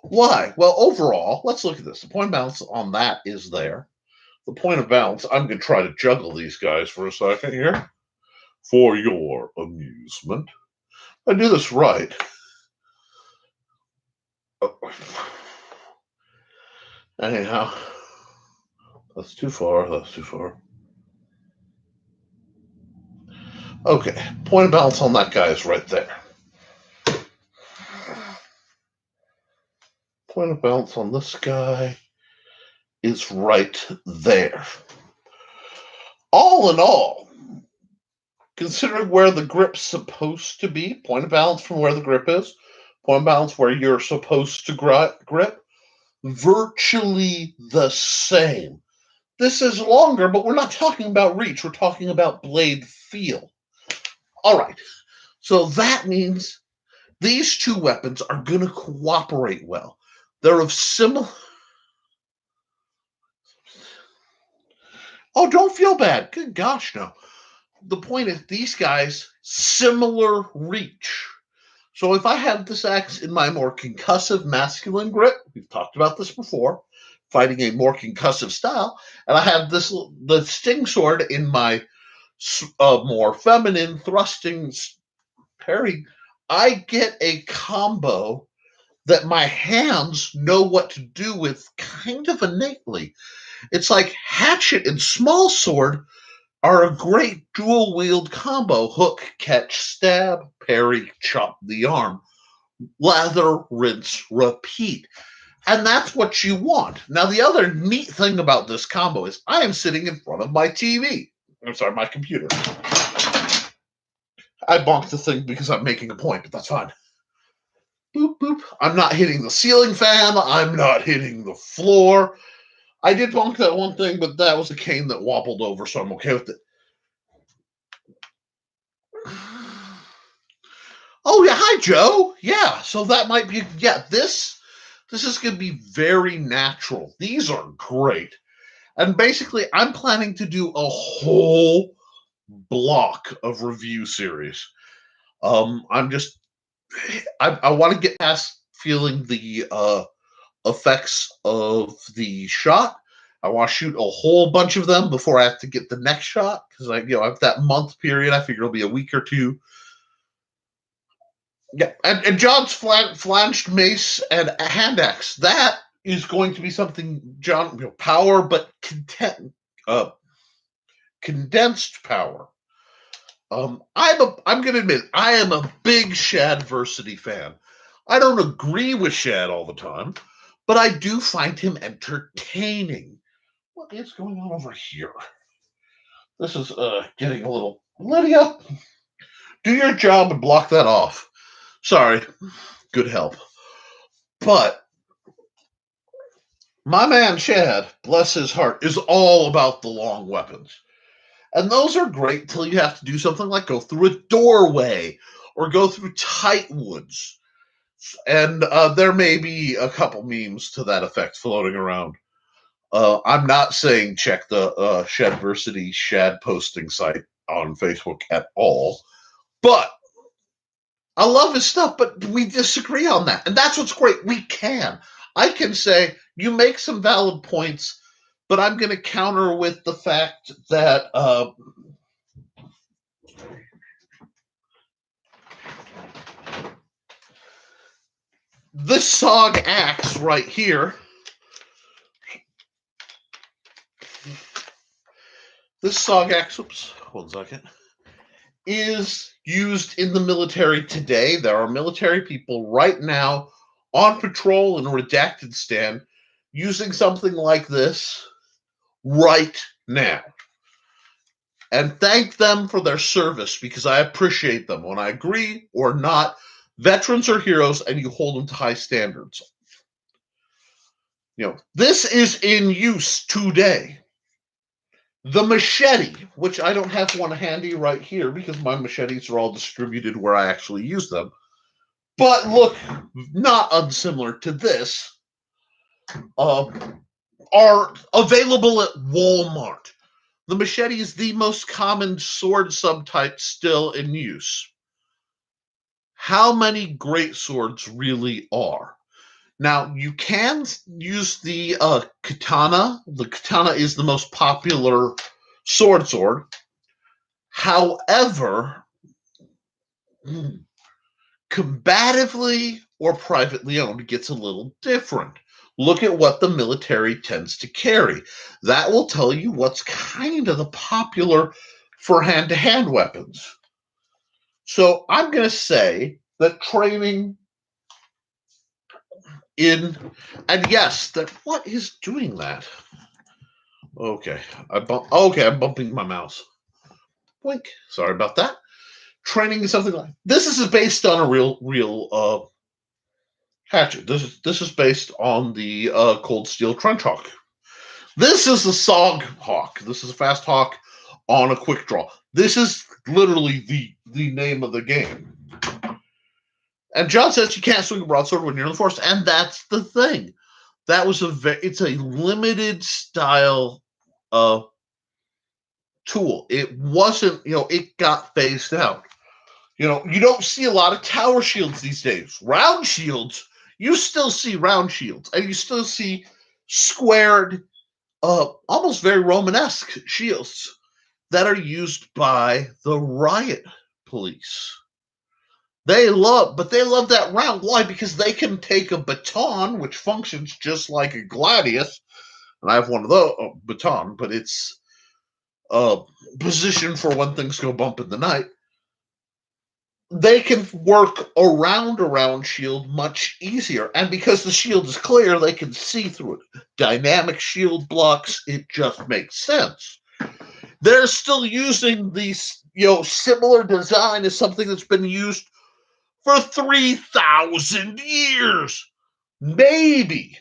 Why? Well, overall, let's look at this. The point of balance on that is there. The point of balance, I'm going to try to juggle these guys for a second here for your amusement. I do this right. Anyhow, that's too far. Okay, point of balance on that guy is right there. Point of balance on this guy is right there. All in all, considering where the grip's supposed to be, point of balance from where the grip is, point of balance where you're supposed to grip, virtually the same. This is longer, but we're not talking about reach. We're talking about blade feel. All right. So that means these two weapons are going to cooperate well. They're of similar... Oh, don't feel bad. Good gosh, no. The point is, these guys, similar reach. So if I have this axe in my more concussive masculine grip, we've talked about this before, fighting a more concussive style, and I have the sting sword in my more feminine thrusting parry, I get a combo that my hands know what to do with kind of innately. It's like hatchet and small sword are a great dual-wield combo. Hook, catch, stab, parry, chop the arm. Lather, rinse, repeat. And that's what you want. Now, the other neat thing about this combo is I am sitting in front of my TV. I'm sorry, my computer. I bonked the thing because I'm making a point, but that's fine. Boop, boop. I'm not hitting the ceiling fan. I'm not hitting the floor. I did bonk that one thing, but that was a cane that wobbled over, so I'm okay with it. Oh, yeah. Hi, Joe. Yeah, so that might be, yeah, this is going to be very natural. These are great. And basically, I'm planning to do a whole block of review series. I want to get past feeling the effects of the shot. I want to shoot a whole bunch of them before I have to get the next shot because I have that month period. I figure it'll be a week or two. Yeah, and John's flanged mace and hand axe. That is going to be something, John. Power, but condensed power. I'm going to admit I am a big Shadversity fan. I don't agree with Shad all the time, but I do find him entertaining. What is going on over here? This is getting a little. Lydia, do your job and block that off. Sorry, good help. But my man Shad, bless his heart, is all about the long weapons. And those are great till you have to do something like go through a doorway or go through tight woods. And there may be a couple memes to that effect floating around. I'm not saying check the Shadversity Shad posting site on Facebook at all, but I love his stuff, but we disagree on that. And that's what's great. We can. I can say, you make some valid points, but I'm going to counter with the fact that this SOG axe right here, this SOG axe, oops, 1 second, is used in the military today. There are military people right now on patrol in a redacted stand using something like this right now. And thank them for their service because I appreciate them. When I agree or not, veterans are heroes and you hold them to high standards. This is in use today. The machete, which I don't have one handy right here because my machetes are all distributed where I actually use them, but look not unsimilar to this, are available at Walmart. The machete is the most common sword subtype still in use. How many great swords really are? Now, you can use the katana. The katana is the most popular sword. However, combatively or privately owned gets a little different. Look at what the military tends to carry. That will tell you what's kind of the popular for hand-to-hand weapons. So I'm going to say that training in, and yes, that what is doing that? Okay, I'm bumping my mouse. Blink. Sorry about that. Training is something like this is based on a real hatchet. This is based on the Cold Steel Trench Hawk. This is the SOG Hawk. This is a fast hawk on a quick draw. This is literally the name of the game. And John says you can't swing a broadsword when you're in the forest, and that's the thing. That was it's a limited style tool. It wasn't, it got phased out. You don't see a lot of tower shields these days. Round shields, you still see round shields, and you still see squared, almost very Romanesque shields that are used by the riot police. They love that round. Why? Because they can take a baton, which functions just like a gladius, and I have one of those baton, but it's position for when things go bump in the night, they can work around shield much easier. And because the shield is clear, they can see through it. Dynamic shield blocks, it just makes sense. They're still using these, similar design as something that's been used for 3,000 years. Maybe.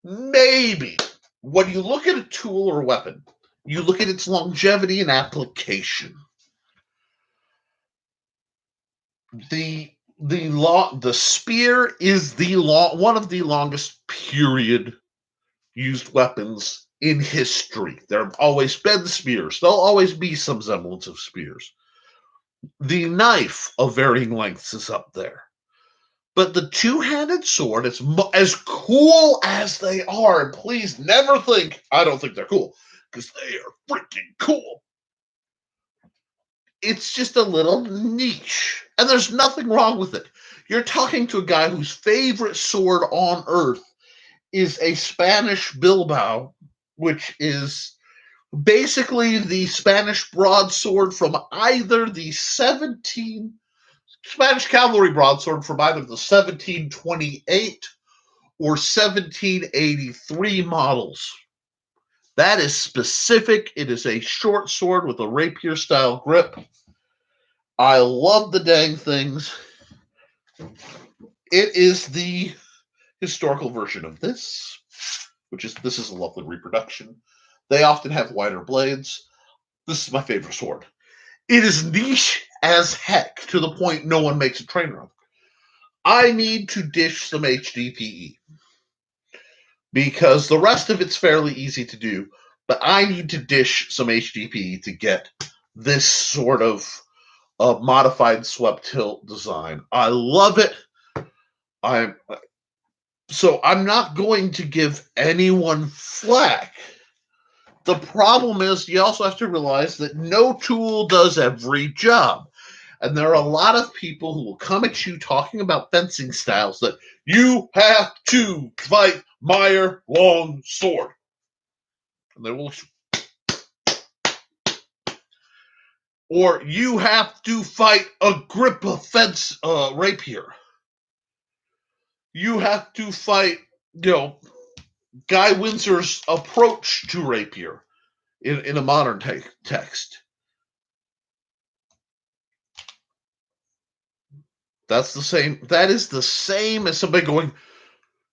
When you look at a tool or weapon, you look at its longevity and application. The spear is one of the longest period used weapons in history. There have always been spears. There'll always be some semblance of spears. The knife of varying lengths is up there. But the two-handed sword, as cool as they are, and please never think I don't think they're cool, because they are freaking cool. It's just a little niche, and there's nothing wrong with it. You're talking to a guy whose favorite sword on earth is a Spanish bilbao, which is basically the Spanish broadsword from either the Spanish cavalry broadsword from either the 1728 or 1783 models. That is specific. It is a short sword with a rapier style grip. I love the dang things. It is the historical version of this, this is a lovely reproduction. They often have wider blades. This is my favorite sword. It is niche as heck, to the point no one makes a trainer of. I need to dish some HDPE because the rest of it's fairly easy to do, but I need to dish some HDPE to get this sort of modified swept hilt design. I love it. So I'm not going to give anyone flack. The problem is you also have to realize that no tool does every job. And there are a lot of people who will come at you talking about fencing styles that you have to fight Meyer long sword. And they will, or you have to fight Agrippa fence rapier. You have to fight, Guy Windsor's approach to rapier in a modern text. That is the same as somebody going,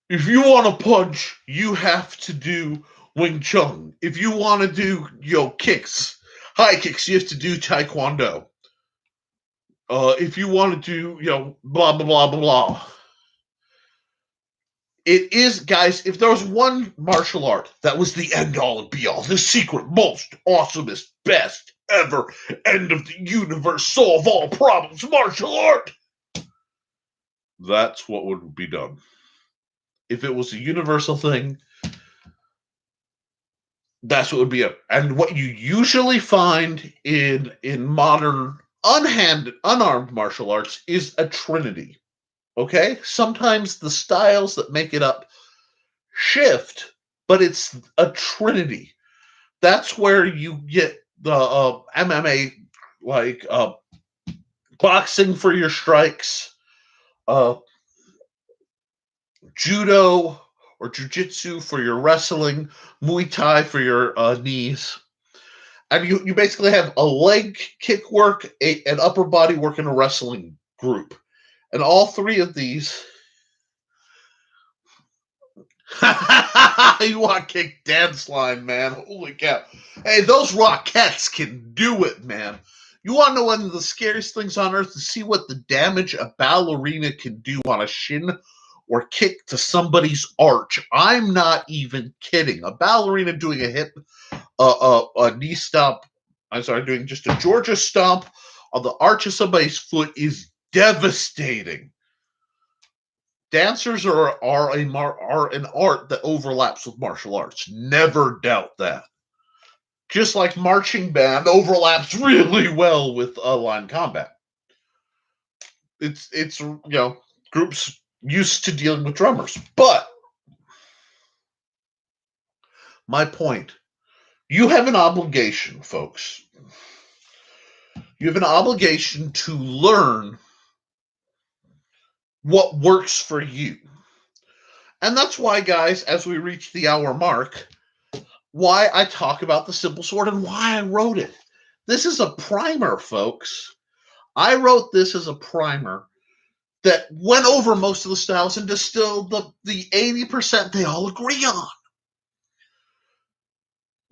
if you want to punch, you have to do Wing Chun. If you want to do, kicks, high kicks, you have to do Taekwondo. If you want to do, blah, blah, blah, blah, blah. It is, guys, if there was one martial art that was the end all and be all, the secret, most awesomest, best ever, end of the universe, solve all problems martial art, that's what would be done. If it was a universal thing, that's what would be it. And what you usually find in modern unarmed martial arts is a trinity. Okay? Sometimes the styles that make it up shift, but it's a trinity. That's where you get the MMA, like boxing for your strikes, judo or jiu-jitsu for your wrestling, Muay Thai for your knees. And you basically have a leg kick work, an upper body work, and a wrestling group. And all three of these... You want to kick dance line, man. Holy cow. Hey, those Rockettes can do it, man. You want to know one of the scariest things on earth? To see what the damage a ballerina can do on a shin or kick to somebody's arch. I'm not even kidding. A ballerina doing a hip, a knee stomp, doing just a Georgia stomp on the arch of somebody's foot is devastating. Dancers are an art that overlaps with martial arts. Never doubt that. Just like marching band overlaps really well with line combat. It's groups used to dealing with drummers. But my point, You have an obligation, folks. You have an obligation to learn what works for you. And that's why, guys, as we reach the hour mark, why I talk about the simple sword and why I wrote it. This is a primer, folks. I wrote this as a primer that went over most of the styles and distilled the 80% they all agree on.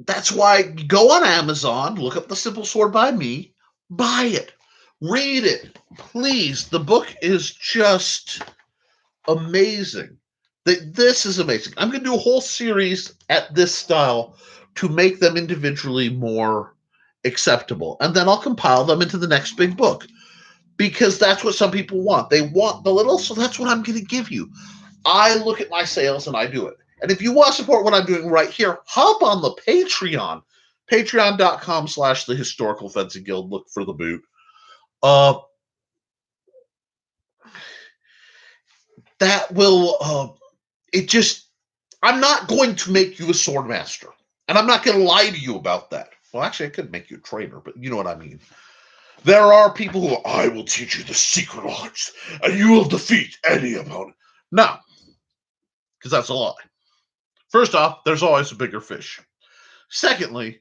That's why go on Amazon, look up The Simple Sword by me, buy it, read it, please. The book is just amazing. This is amazing. I'm going to do a whole series at this style to make them individually more acceptable, and then I'll compile them into the next big book, because that's what some people want. They want the little, so that's what I'm going to give you. I look at my sales and I do it. And if you want to support what I'm doing right here, hop on the Patreon, patreon.com/the Historical Fencing Guild. Look for the boot. That will, I'm not going to make you a sword master. And I'm not going to lie to you about that. Well, actually, I could make you a trainer, but you know what I mean. There are people who I will teach you the secret arts, and you will defeat any opponent. No, because that's a lie. First off, there's always a bigger fish. Secondly,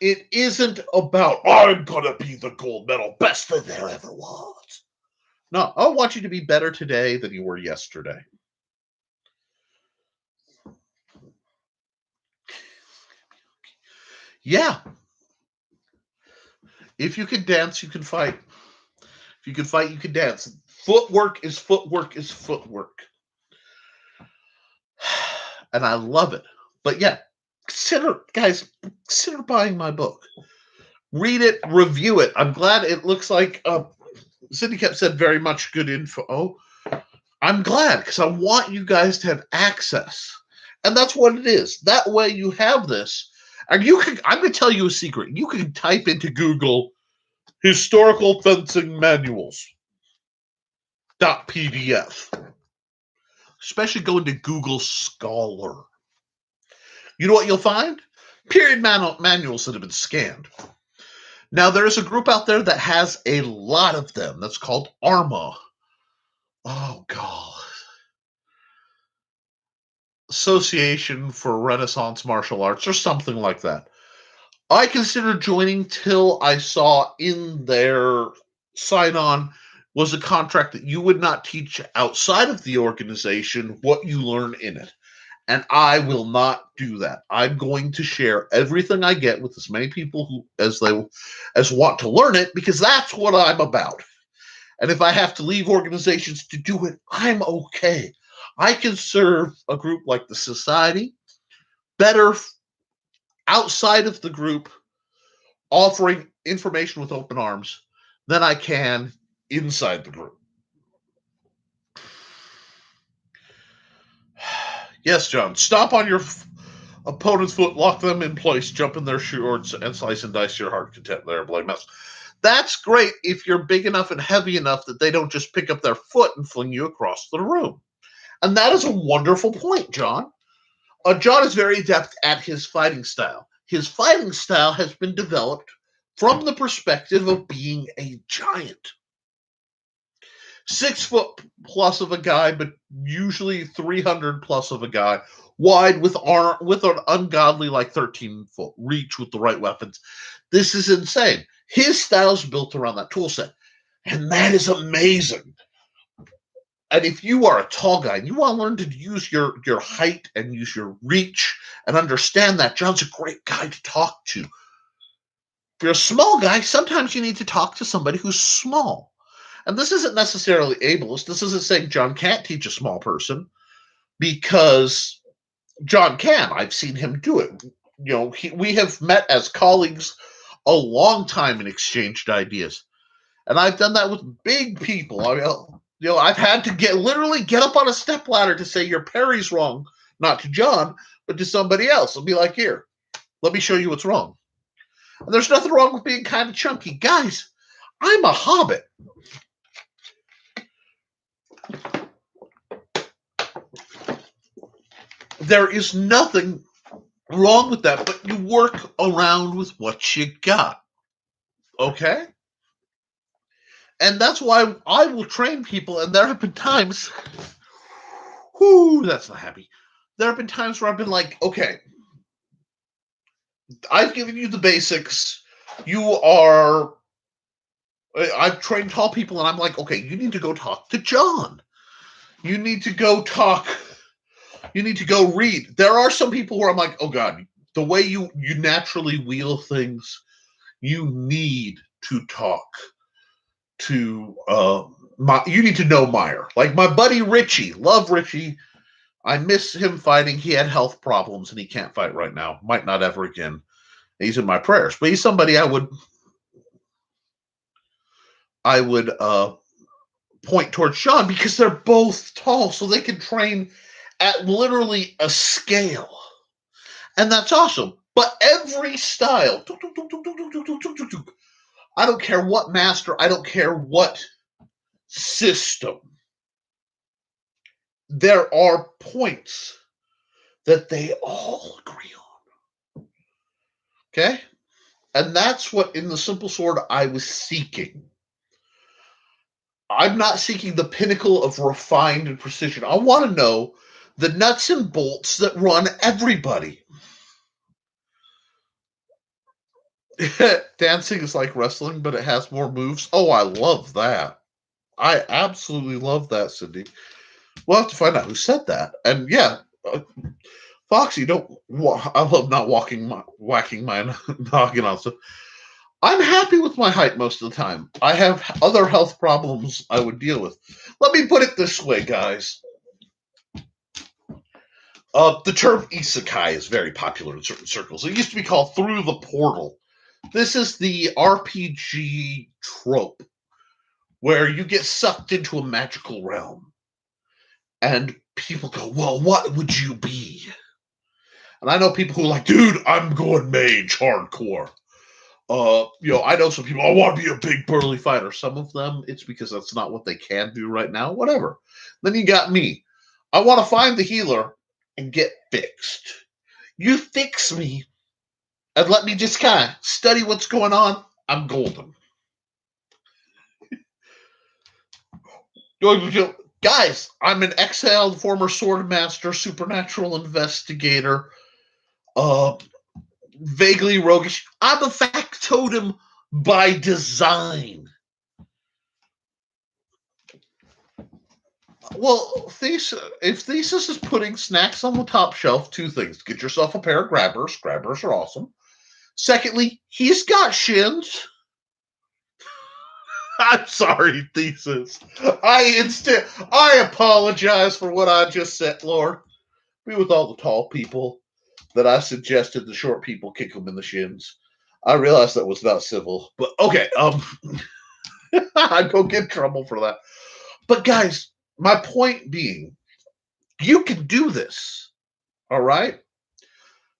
it isn't about, I'm going to be the gold medal best that there ever was. No, I want you to be better today than you were yesterday. Yeah. If you can dance, you can fight. If you can fight, you can dance. Footwork is footwork is footwork. And I love it. But yeah, consider buying my book. Read it, review it. I'm glad it looks like Cindy kept said very much good info. Oh, I'm glad, because I want you guys to have access. And that's what it is. That way you have this. And I'm going to tell you a secret. You can type into Google historical fencing manuals .pdf. Especially go into Google Scholar. You know what you'll find? Period manuals that have been scanned. Now, there's a group out there that has a lot of them. That's called ARMA. Oh, God. Association for Renaissance Martial Arts, or something like that. I considered joining till I saw in their sign-on was a contract that you would not teach outside of the organization what you learn in it. And I will not do that. I'm going to share everything I get with as many people as want to learn it, because that's what I'm about. And if I have to leave organizations to do it, I'm okay. I can serve a group like the Society better outside of the group, offering information with open arms, than I can inside the group. Yes, John. Stomp on your opponent's foot, lock them in place, jump in their shorts, and slice and dice your heart content there, blame us. That's great if you're big enough and heavy enough that they don't just pick up their foot and fling you across the room. And that is a wonderful point, John. John is very adept at his fighting style. His fighting style has been developed from the perspective of being a giant. 6 foot plus of a guy, but usually 300 plus of a guy, wide with an ungodly 13-foot reach with the right weapons. This is insane. His style's built around that tool set, and that is amazing. And if you are a tall guy and you want to learn to use your height and use your reach and understand that, John's a great guy to talk to. If you're a small guy, sometimes you need to talk to somebody who's small. And this isn't necessarily ableist. This isn't saying John can't teach a small person, because John can. I've seen him do it. We have met as colleagues a long time and exchanged ideas. And I've done that with big people. I've had to literally get up on a stepladder to say your parry's wrong, not to John, but to somebody else. I'll be like, here, let me show you what's wrong. And there's nothing wrong with being kind of chunky. Guys, I'm a hobbit. There is nothing wrong with that, but you work around with what you got. Okay? And that's why I will train people, and there have been times, that's not happy. There have been times where I've been like, okay, I've given you the basics. I've trained tall people, and I'm like, okay, you need to go talk to John. You need to go read. There are some people where I'm like, oh God, the way you naturally wheel things, you need to talk to you need to know Meyer. Like my buddy Richie, love Richie. I miss him fighting. He had health problems and he can't fight right now. Might not ever again. He's in my prayers, but he's somebody I would point towards Sean because they're both tall, so they can train at literally a scale. And that's awesome. But every style, I don't care what master, I don't care what system, there are points that they all agree on. Okay? And that's what in the Simple Sword I was seeking. I'm not seeking the pinnacle of refined and precision. I want to know the nuts and bolts that run everybody. Dancing is like wrestling, but it has more moves. Oh, I love that. I absolutely love that, Cindy. We'll have to find out who said that. And yeah, Foxy, I love not whacking my noggin on stuff. I'm happy with my height most of the time. I have other health problems I would deal with. Let me put it this way, guys. The term isekai is very popular in certain circles. It used to be called through the portal. This is the RPG trope where you get sucked into a magical realm. And people go, well, what would you be? And I know people who are like, dude, I'm going mage hardcore. I know some people, I want to be a big burly fighter. Some of them, it's because that's not what they can do right now. Whatever. Then you got me. I want to find the healer and get fixed. You fix me and let me just kind of study what's going on. I'm golden. Guys, I'm an exiled former sword master, supernatural investigator, vaguely roguish. I'm a factotum by design. Well, if Thesis is putting snacks on the top shelf, two things. Get yourself a pair of grabbers. Grabbers are awesome. Secondly, he's got shins. I'm sorry, Thesis. I apologize for what I just said, Lord. Be with all the tall people that I suggested the short people kick them in the shins. I realized that was not civil, but okay. I'd go get in trouble for that. But guys, my point being, you can do this. All right.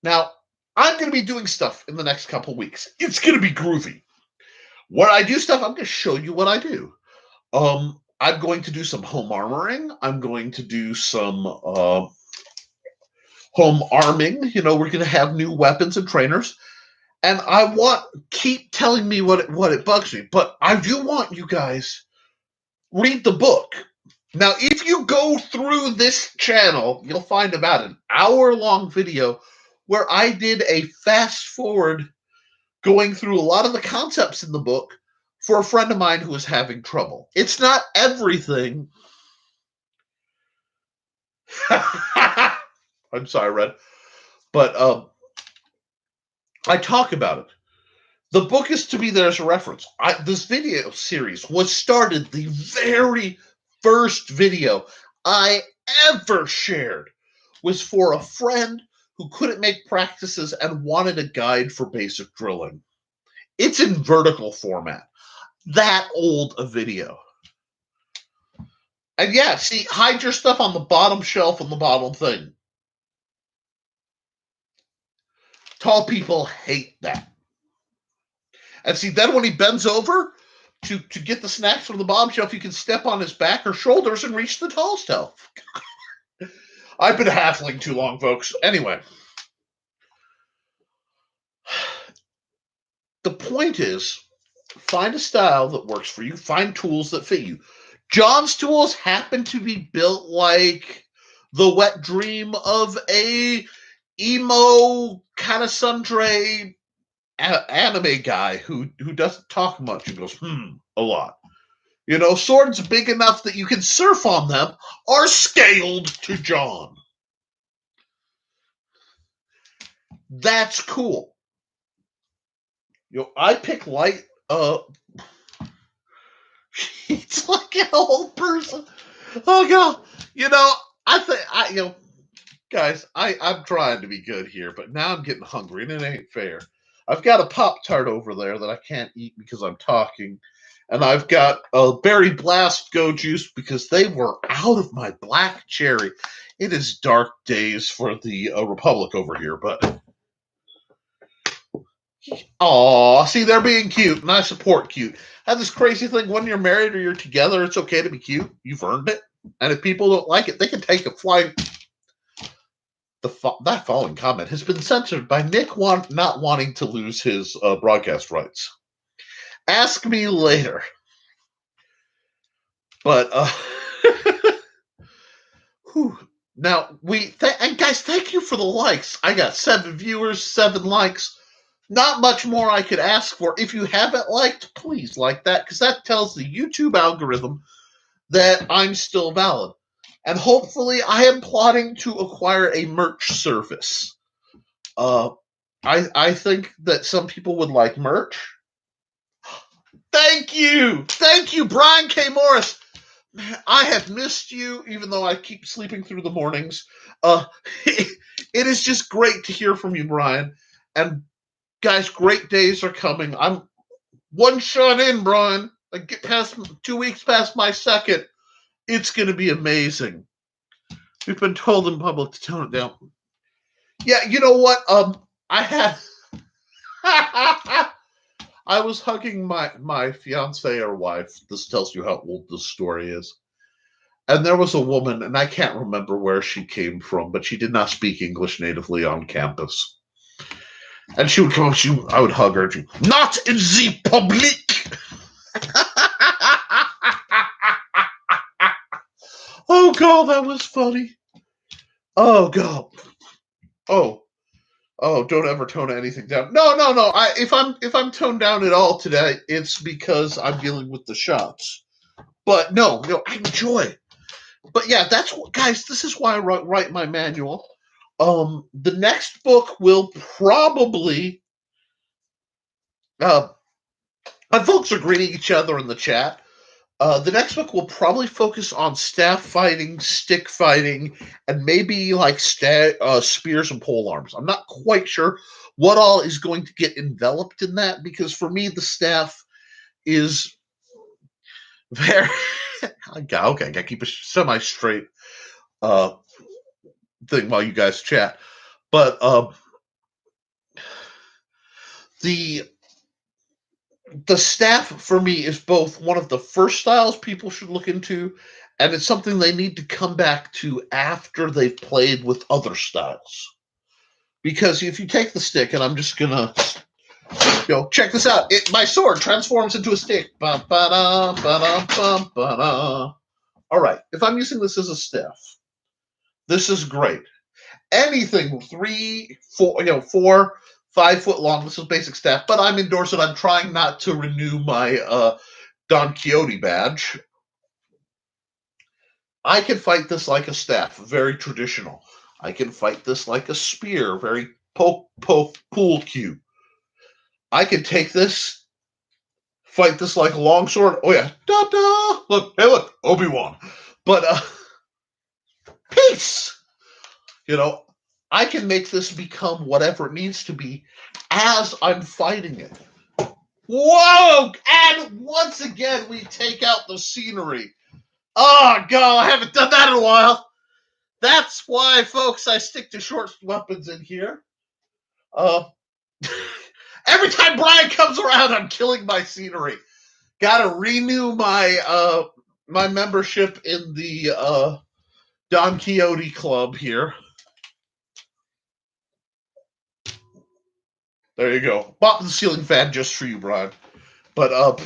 Now, I'm going to be doing stuff in the next couple weeks. It's going to be groovy. When I do stuff, I'm going to show you what I do. I'm going to do some home armoring. I'm going to do some home arming. We're going to have new weapons and trainers. And keep telling me what it bugs me. But I do want you guys read the book. Now, if you go through this channel, you'll find about an hour-long video where I did a fast forward going through a lot of the concepts in the book for a friend of mine who was having trouble. It's not everything. I'm sorry, Red. But I talk about it. The book is to be there as a reference. This video series was started, the very first video I ever shared was for a friend who couldn't make practices and wanted a guide for basic drilling. It's in vertical format. That old a video. And yeah, see, hide your stuff on the bottom shelf on the bottom thing. Tall people hate that. And see, then when he bends over to get the snacks from the bottom shelf, you can step on his back or shoulders and reach the tall shelf. I've been halfling too long, folks. Anyway. the point is, find a style that works for you. Find tools that fit you. John's tools happen to be built like the wet dream of a emo kind of sundre anime guy who doesn't talk much and goes a lot. You know, swords big enough that you can surf on them are scaled to John. That's cool. You know, I pick light. It's like an old person. Oh god. You know, guys, I'm trying to be good here, but now I'm getting hungry and it ain't fair. I've got a Pop-Tart over there that I can't eat because I'm talking. And I've got a Berry Blast Go Juice because they were out of my black cherry. It is dark days for the Republic over here, but aw, see, they're being cute, and I support cute. I have this crazy thing, when you're married or you're together, it's okay to be cute. You've earned it. And if people don't like it, they can take a flight. That following comment has been censored by Nick not wanting to lose his broadcast rights. Ask me later. But, now, and guys, thank you for the likes. I got 7 viewers, 7 likes. Not much more I could ask for. If you haven't liked, please like that, because that tells the YouTube algorithm that I'm still valid. And hopefully I am plotting to acquire a merch service. I think that some people would like merch. Thank you, Brian K. Morris. I have missed you, even though I keep sleeping through the mornings. It is just great to hear from you, Brian. And guys, great days are coming. I'm one shot in, Brian. I get past 2 weeks past my second. It's going to be amazing. We've been told in public to tone it down. Yeah, you know what? I was hugging my fiance or wife. This tells you how old this story is. And there was a woman, and I can't remember where she came from, but she did not speak English natively on campus. And she would come up, I would hug her. Not in the public! Oh, God, that was funny. Oh, God. Oh, don't ever tone anything down. No. If I'm toned down at all today, it's because I'm dealing with the shots. But no, I enjoy. But yeah, that's what, guys. This is why I write my manual. The next book will probably. My folks are greeting each other in the chat. The next book will probably focus on staff fighting, stick fighting, and maybe like spears and polearms. I'm not quite sure what all is going to get enveloped in that, because for me, the staff is very. Okay, I gotta keep a semi-straight thing while you guys chat. But the staff for me is both one of the first styles people should look into, and it's something they need to come back to after they've played with other styles. Because if you take the stick, and I'm just gonna, check this out. My sword transforms into a stick. All right, if I'm using this as a staff, this is great. Anything 3, 4, 5 foot long. This is basic staff, but I'm indoors and I'm trying not to renew my Don Quixote badge. I can fight this like a staff, very traditional. I can fight this like a spear, very pool cue. I can take this, fight this like a longsword. Oh yeah, look, Obi-Wan. But peace. I can make this become whatever it needs to be as I'm fighting it. Whoa! And once again, we take out the scenery. Oh, God, I haven't done that in a while. That's why, folks, I stick to short weapons in here. Every time Brian comes around, I'm killing my scenery. Gotta renew my my membership in the Don Quixote Club here. There you go. Bought the ceiling fan just for you, Brian. But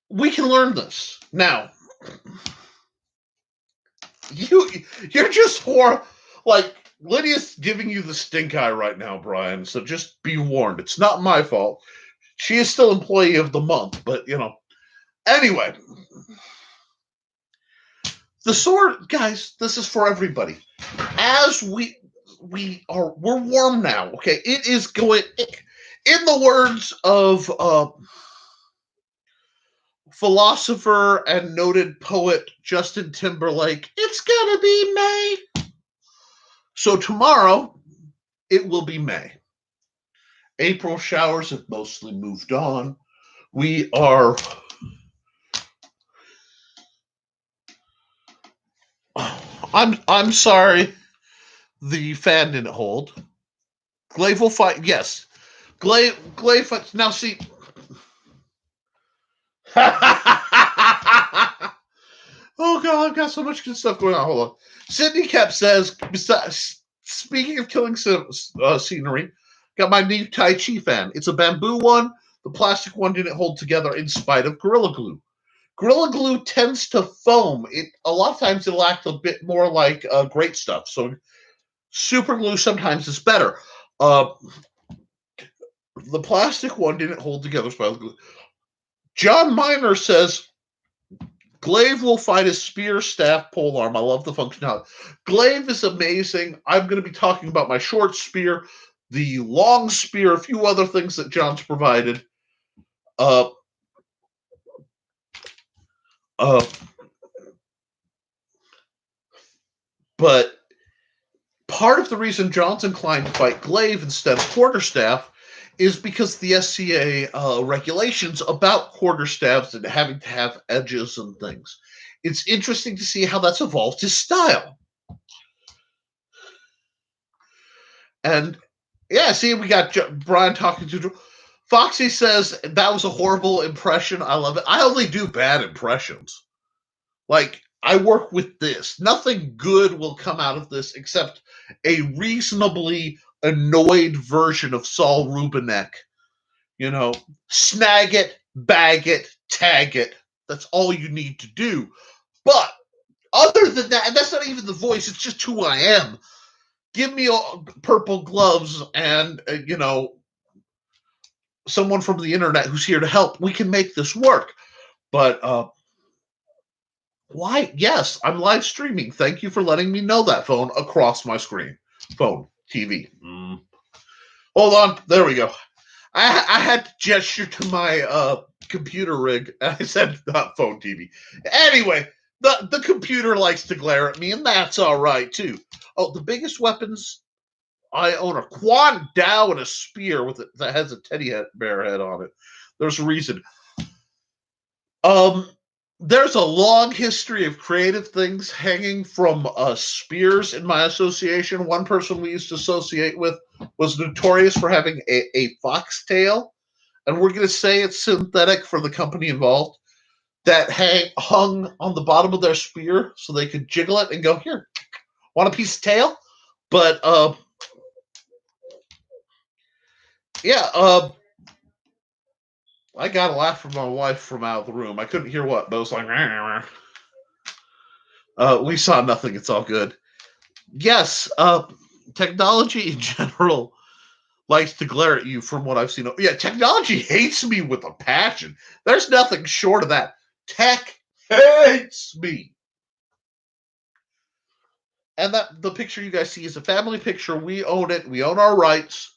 we can learn this now. You're just like Lydia's giving you the stink eye right now, Brian. So just be warned. It's not my fault. She is still employee of the month, but Anyway, the sword, guys. This is for everybody. As we're warm now. Okay, it is going. In the words of philosopher and noted poet Justin Timberlake, it's gonna be May. So tomorrow, it will be May. April showers have mostly moved on. We are. I'm sorry. The fan didn't hold. Glaive will fight. Yes, Glaive fights. Now see. Oh God, I've got so much good stuff going on. Hold on. Sydney Kep says, speaking of killing scenery, got my new Tai Chi fan. It's a bamboo one. The plastic one didn't hold together in spite of Gorilla Glue. Gorilla Glue tends to foam. A lot of times it'll act a bit more like great stuff. So super glue sometimes is better. The plastic one didn't hold together in spite of glue. John Miner says, Glaive will fight a spear, staff, polearm. I love the functionality. Glaive is amazing. I'm going to be talking about my short spear, the long spear, a few other things that John's provided. But part of the reason John's inclined to fight Glaive instead of quarterstaff is because the SCA regulations about quarterstaffs and having to have edges and things. It's interesting to see how that's evolved his style. And yeah, see, we got Brian talking to Foxy says that was a horrible impression. I love it. I only do bad impressions. Like, I work with this. Nothing good will come out of this except a reasonably annoyed version of Saul Rubinek. Snag it, bag it, tag it. That's all you need to do. But other than that, and that's not even the voice, it's just who I am. Give me purple gloves and, someone from the internet who's here to help. We can make this work. But why? Yes, I'm live streaming. Thank you for letting me know that, phone, across my screen. Phone, TV. Hold on. There we go. I had to gesture to my computer rig. I said not phone, TV. Anyway, the computer likes to glare at me, and that's all right, too. Oh, the biggest weapons I own a Quan Dao and a spear that has a teddy bear head on it. There's a reason. There's a long history of creative things hanging from spears in my association. One person we used to associate with was notorious for having a foxtail, and we're going to say it's synthetic for the company involved, that hung on the bottom of their spear so they could jiggle it and go, here, want a piece of tail? But yeah, I got a laugh from my wife from out of the room. I couldn't hear what, but it was like, we saw nothing. It's all good. Yes, technology in general likes to glare at you from what I've seen. Yeah, technology hates me with a passion. There's nothing short of that. Tech hates me. And the picture you guys see is a family picture. We own it. We own our rights.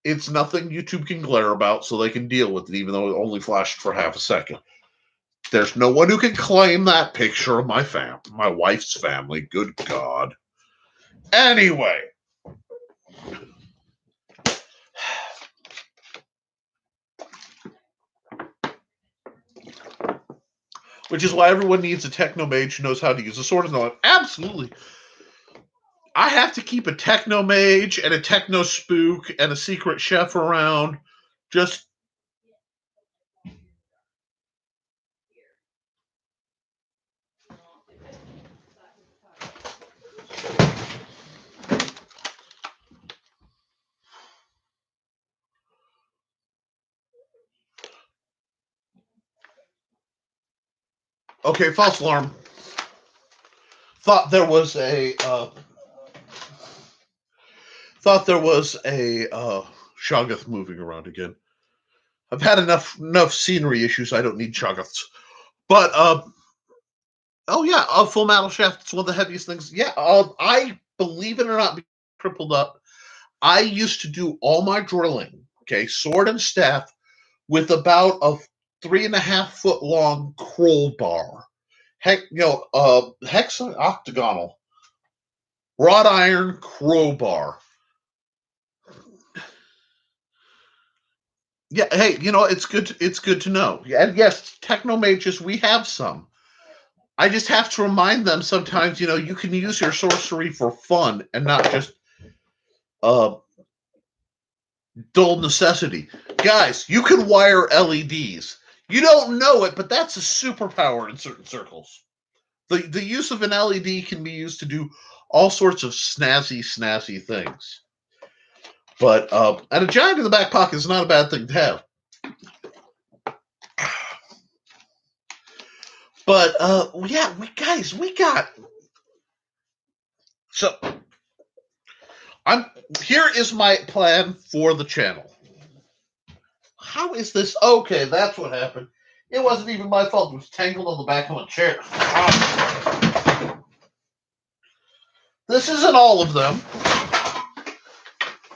It's nothing YouTube can glare about, so they can deal with it, even though it only flashed for half a second. There's no one who can claim that picture of my wife's family. Good God. Anyway. Which is why everyone needs a techno mage who knows how to use a sword and all that. Absolutely. I have to keep a techno mage and a techno spook and a secret chef around. Just Okay, false alarm. Thought there was a Shoggoth moving around again. I've had enough scenery issues. I don't need Shoggoths. But oh yeah, a Full Metal Shaft. It's one of the heaviest things. Yeah, I believe it or not, crippled up. I used to do all my drilling, okay, sword and staff, with about a 3.5 foot long crowbar. Octagonal wrought iron crowbar. Yeah, hey, it's good. It's good to know. And yes, techno mages, we have some. I just have to remind them sometimes. You can use your sorcery for fun and not just dull necessity. Guys, you can wire LEDs. You don't know it, but that's a superpower in certain circles. The use of an LED can be used to do all sorts of snazzy things. But and a giant in the back pocket is not a bad thing to have. But yeah, we got. So here is my plan for the channel. How is this? Okay, that's what happened. It wasn't even my fault. It was tangled on the back of a chair. This isn't all of them.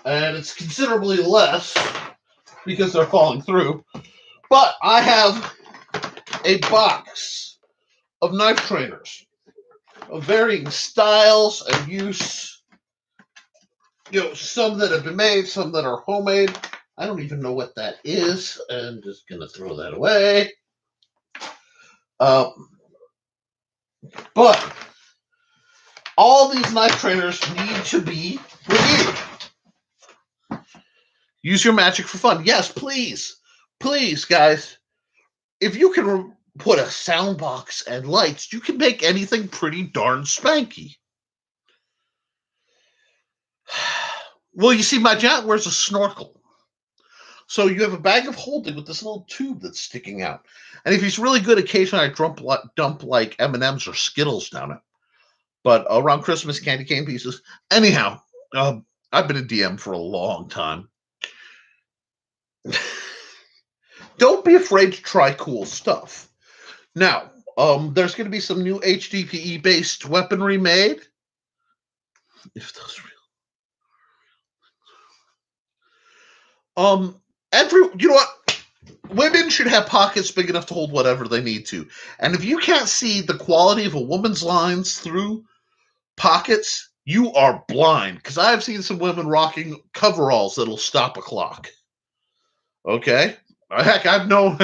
And it's considerably less because they're falling through. But I have a box of knife trainers of varying styles and use. Some that have been made, some that are homemade. I don't even know what that is. I'm just going to throw that away. But all these knife trainers need to be reviewed. Use your magic for fun. Yes, please. Please, guys. If you can put a sound box and lights, you can make anything pretty darn spanky. Well, you see, my giant wears a snorkel. So you have a bag of holding with this little tube that's sticking out. And if he's really good, occasionally I dump like M&Ms or Skittles down it. But around Christmas, candy cane pieces. Anyhow, I've been a DM for a long time. Don't be afraid to try cool stuff. Now, there's going to be some new HDPE-based weaponry made. If those real. You know what? Women should have pockets big enough to hold whatever they need to. And if you can't see the quality of a woman's lines through pockets, you are blind. Because I've seen some women rocking coveralls that'll stop a clock. Okay? Heck, I've known.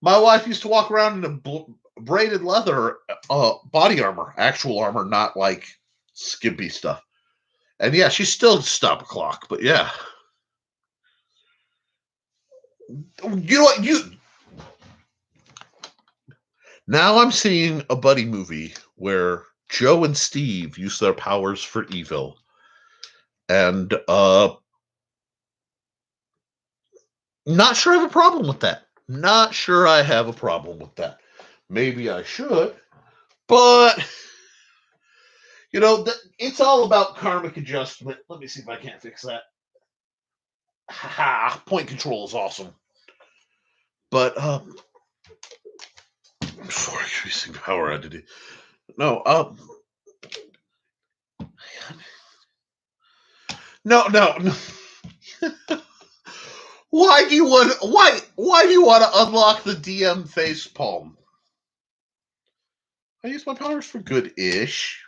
My wife used to walk around in a braided leather body armor, actual armor, not like skimpy stuff. And yeah, she still stop a clock, but yeah. You know what? Now I'm seeing a buddy movie where Joe and Steve use their powers for evil. And not sure I have a problem with that. Not sure I have a problem with that. Maybe I should, but it's all about karmic adjustment. Let me see if I can't fix that. Ha! Point control is awesome. But before increasing power entity. No, no. Why do you want to unlock the DM face palm? I use my powers for good ish.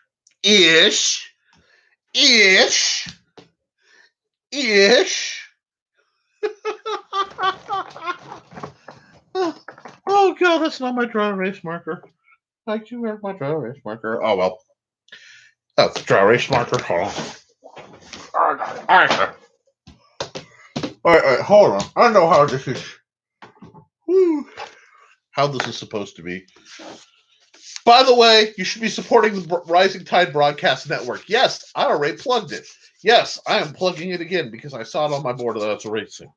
Oh god, that's not my dry erase marker. I do have my dry erase marker. Oh well. That's the dry erase marker. Hold on. Alright, hold on. I know how this is. How this is supposed to be. By the way, you should be supporting the Rising Tide Broadcast Network. Yes, I already plugged it. Yes, I am plugging it again because I saw it on my board that it's erasing.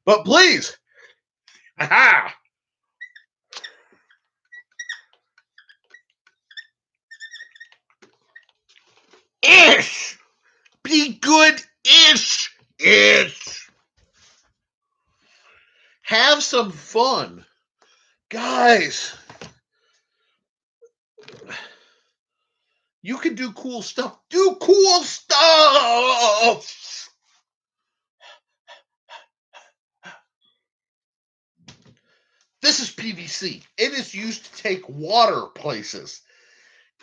But please, aha! pretty good-ish. Have some fun. Guys, you can do cool stuff. Do cool stuff. This is PVC. It is used to take water places.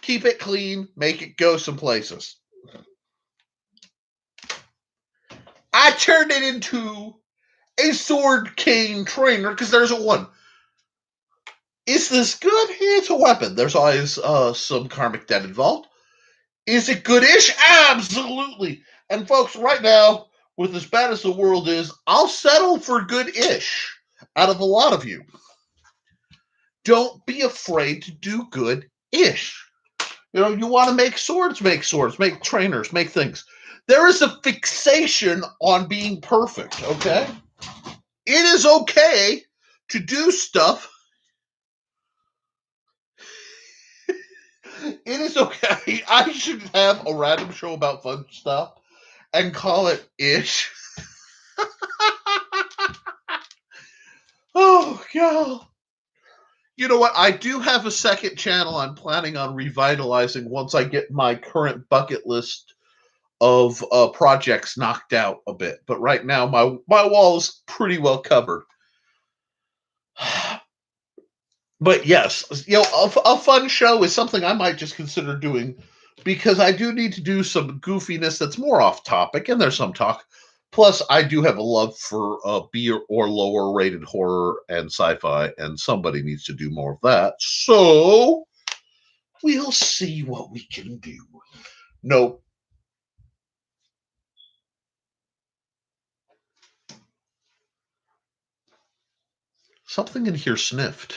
Keep it clean, make it go some places. I turned it into a sword cane trainer because there's a one. Is this good? It's a weapon. There's always some karmic debt involved. Is it good-ish? Absolutely. And folks, right now, with as bad as the world is, I'll settle for good-ish out of a lot of you. Don't be afraid to do good-ish. You know, you want to make swords, make trainers, make things. There is a fixation on being perfect, okay? It is okay to do stuff. It is okay. I should have a random show about fun stuff and call it ish. Oh, God. You know what? I do have a second channel I'm planning on revitalizing once I get my current bucket list of projects knocked out a bit. But right now, my wall is pretty well covered. But yes, you know, a fun show is something I might just consider doing because I do need to do some goofiness that's more off topic, and there's some talk. Plus, I do have a love for B or lower rated horror and sci-fi, and somebody needs to do more of that. So we'll see what we can do. Nope. Something in here sniffed.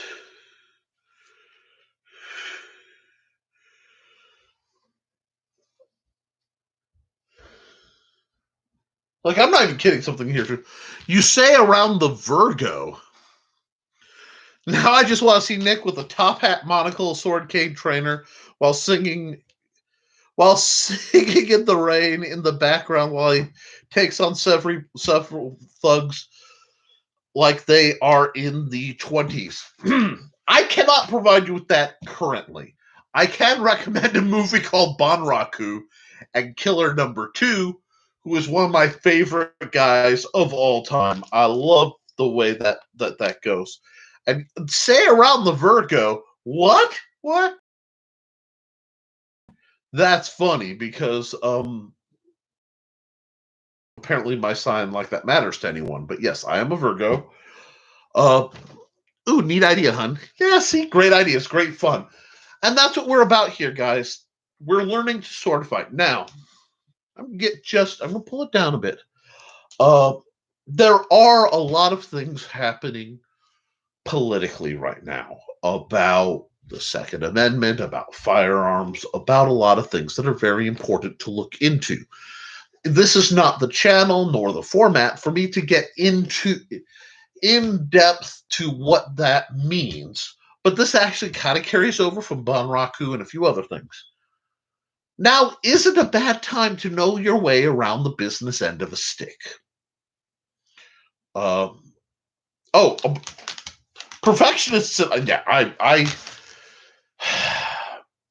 Like, I'm not even kidding. Something in here. You say around the Virgo. Now I just want to see Nick with a top hat, monocle, sword cane trainer while singing in the rain in the background while he takes on several thugs like they are in the 20s. I cannot provide you with that currently. I can recommend a movie called Banraku and Killer Number 2, who is one of my favorite guys of all time. I love the way that goes. And say around the Virgo, what? That's funny because apparently my sign like that matters to anyone. But yes, I am a Virgo. Ooh, neat idea, hun. Yeah, see, great ideas, great fun. And that's what we're about here, guys. We're learning to sword fight. Now, I'm gonna pull it down a bit. There are a lot of things happening politically right now about the Second Amendment, about firearms, about a lot of things that are very important to look into. This is not the channel nor the format for me to get into in depth to what that means, but this actually kind of carries over from Banraku and a few other things. Now, is it a bad time to know your way around the business end of a stick? Perfectionists. Yeah, I.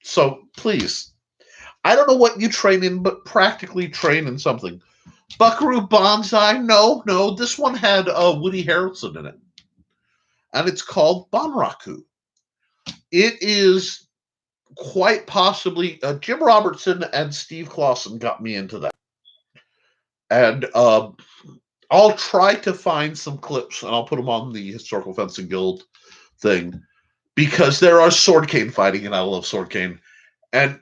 So please, I don't know what you train in, but practically train in something. Buckaroo Banzai? No. This one had Woody Harrelson in it, and it's called Banraku. It is quite possibly Jim Robertson and Steve Clausen got me into that, and I'll try to find some clips and I'll put them on the Historical Fencing Guild thing because there are sword cane fighting, and I love sword cane, and.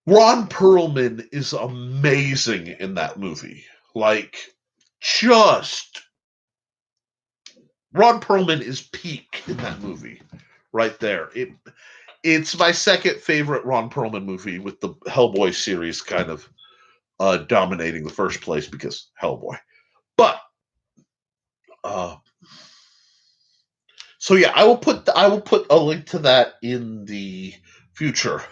Ron Perlman is amazing in that movie. Like, just Ron Perlman is peak in that movie, right there. It's my second favorite Ron Perlman movie, with the Hellboy series kind of dominating the first place because Hellboy. But so yeah, I will put a link to that in the future.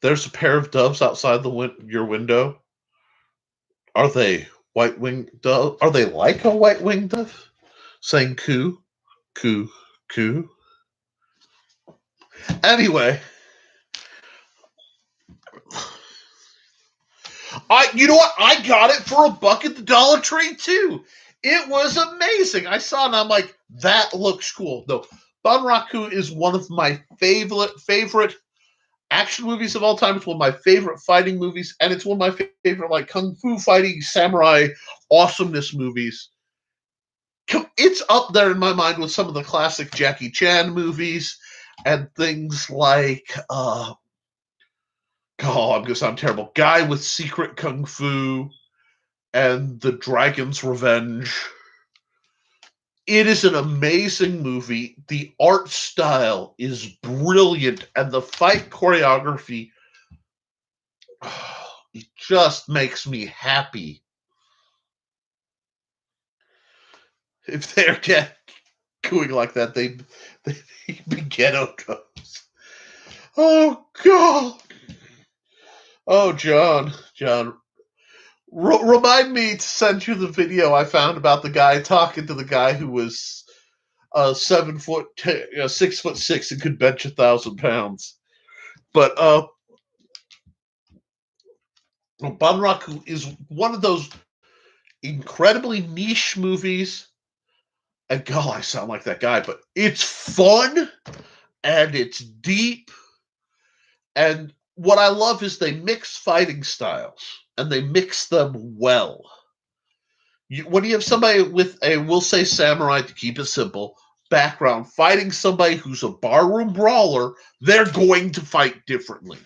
There's a pair of doves outside your window. Are they white-winged dove? Are they like a white-winged dove? Saying coo, coo, coo. Anyway, you know what? I got it for $1 at the Dollar Tree too. It was amazing. I saw it and I'm like, that looks cool. No, Banraku is one of my favorite action movies of all time. It's one of my favorite fighting movies, and it's one of my favorite like kung fu fighting samurai awesomeness movies. It's up there in my mind with some of the classic Jackie Chan movies and things like I'm gonna sound terrible. Guy with Secret Kung Fu and The Dragon's Revenge. It is an amazing movie. The art style is brilliant, and the fight choreography, it just makes me happy. If they're going like that, they be ghetto toes. Oh God. Oh, John, remind me to send you the video I found about the guy talking to the guy who was 6'6" and could bench 1,000 pounds. But Banraku is one of those incredibly niche movies. And God, I sound like that guy, but it's fun and it's deep. And what I love is they mix fighting styles and they mix them well. When you have somebody with we'll say samurai to keep it simple, background fighting somebody who's a barroom brawler, they're going to fight differently.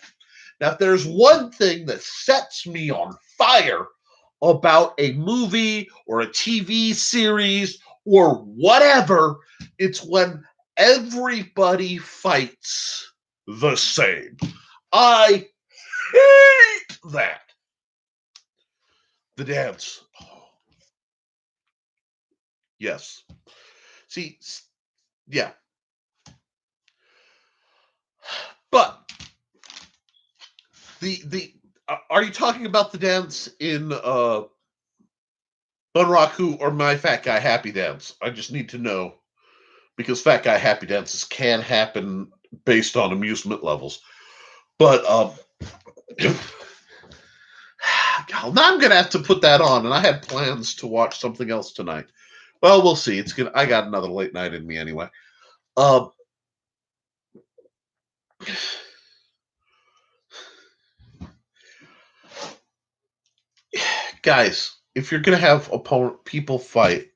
Now, if there's one thing that sets me on fire about a movie or a TV series or whatever, it's when everybody fights the same. I hate that. The dance. Yes. See, yeah. But are you talking about the dance in Bunraku or My Fat Guy Happy Dance? I just need to know, because Fat Guy Happy Dances can happen based on amusement levels. But now I'm gonna have to put that on, and I had plans to watch something else tonight. Well, we'll see. I got another late night in me anyway. Guys, if you're gonna have people fight,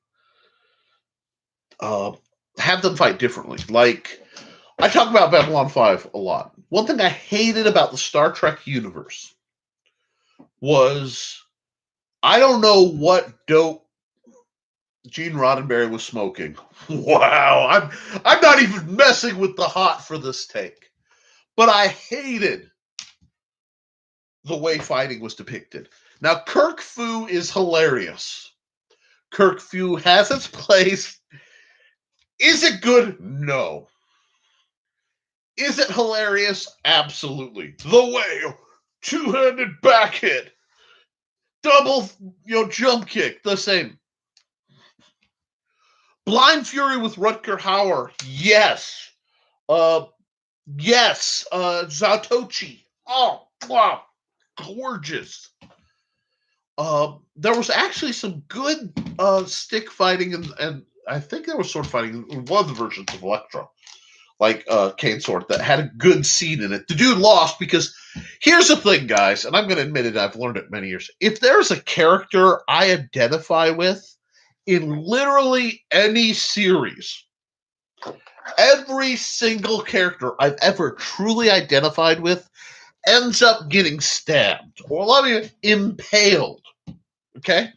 have them fight differently. Like, I talk about Babylon 5 a lot. One thing I hated about the Star Trek universe was, I don't know what dope Gene Roddenberry was smoking. Wow, I'm not even messing with the hot for this take. But I hated the way fighting was depicted. Now, Kirk Fu is hilarious. Kirk Fu has its place. Is it good? No. Is it hilarious? Absolutely. The way, two-handed back hit, double, jump kick, the same. Blind Fury with Rutger Hauer, yes. Yes. Zatoichi, oh, wow, gorgeous. There was actually some good stick fighting, and I think there was sword fighting in one of the versions of Elektra, like Cane Sword, that had a good scene in it. The dude lost because, here's the thing, guys, and I'm going to admit it, I've learned it many years. If there's a character I identify with in literally any series, every single character I've ever truly identified with ends up getting stabbed, or let me impaled. Okay?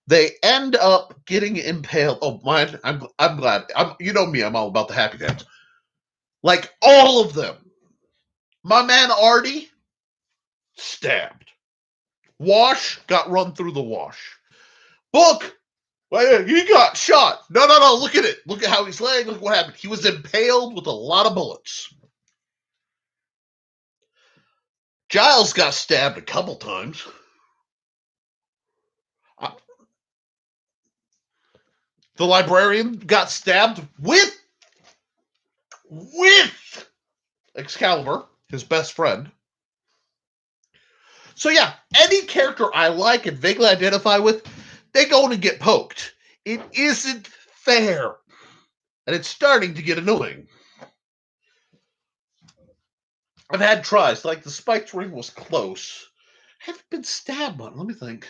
They end up getting impaled. Oh, man, I'm glad. You know me, I'm all about the happy dance. Like, all of them. My man Artie, stabbed. Wash, got run through the wash. Book, Well, he got shot. No. Look at it. Look at how he's laying. Look what happened. He was impaled with a lot of bullets. Giles got stabbed a couple times. The librarian got stabbed with Excalibur, his best friend. So yeah, any character I like and vaguely identify with, they go in and get poked. It isn't fair. And it's starting to get annoying. I've had tries, like the spiked ring was close. I haven't been stabbed on. Let me think.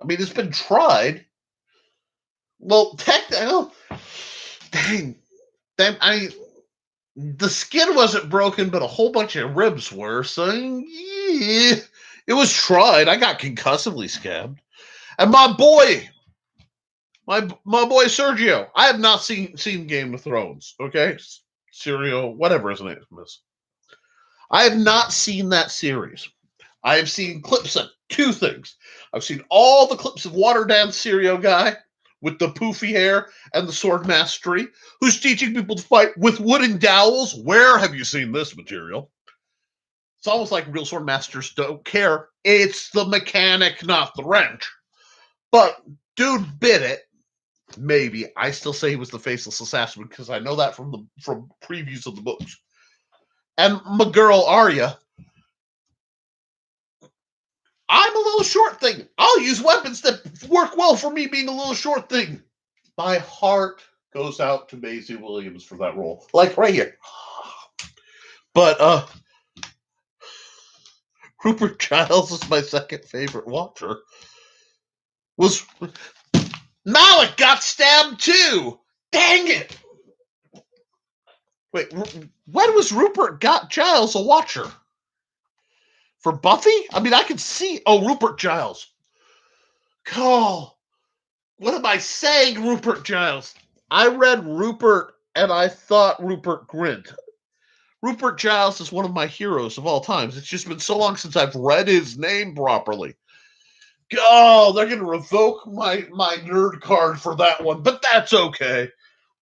I mean, it's been tried. Well, technically, dang, the skin wasn't broken, but a whole bunch of ribs were. So yeah, it was tried. I got concussively scabbed, and my boy Sergio. I have not seen Game of Thrones. Okay, Sergio, whatever his name is. I have not seen that series. I have seen clips of two things. I've seen all the clips of watered down Sergio guy with the poofy hair and the sword mastery, who's teaching people to fight with wooden dowels. Where have you seen this material? It's almost like real sword masters don't care. It's the mechanic, not the wrench. But dude bit it. Maybe. I still say he was the faceless assassin because I know that from previews of the books. And my girl Arya, I'm a little short thing. I'll use weapons that work well for me being a little short thing. My heart goes out to Maisie Williams for that role. Like right here. But Rupert Giles is my second favorite Watcher. Malik got stabbed too. Dang it. Wait, when was Rupert Giles a Watcher? For Buffy? I mean, I can see. Oh, Rupert Giles. Oh, what am I saying, Rupert Giles? I read Rupert and I thought Rupert Grint. Rupert Giles is one of my heroes of all times. It's just been so long since I've read his name properly. Oh, they're going to revoke my nerd card for that one, but that's okay.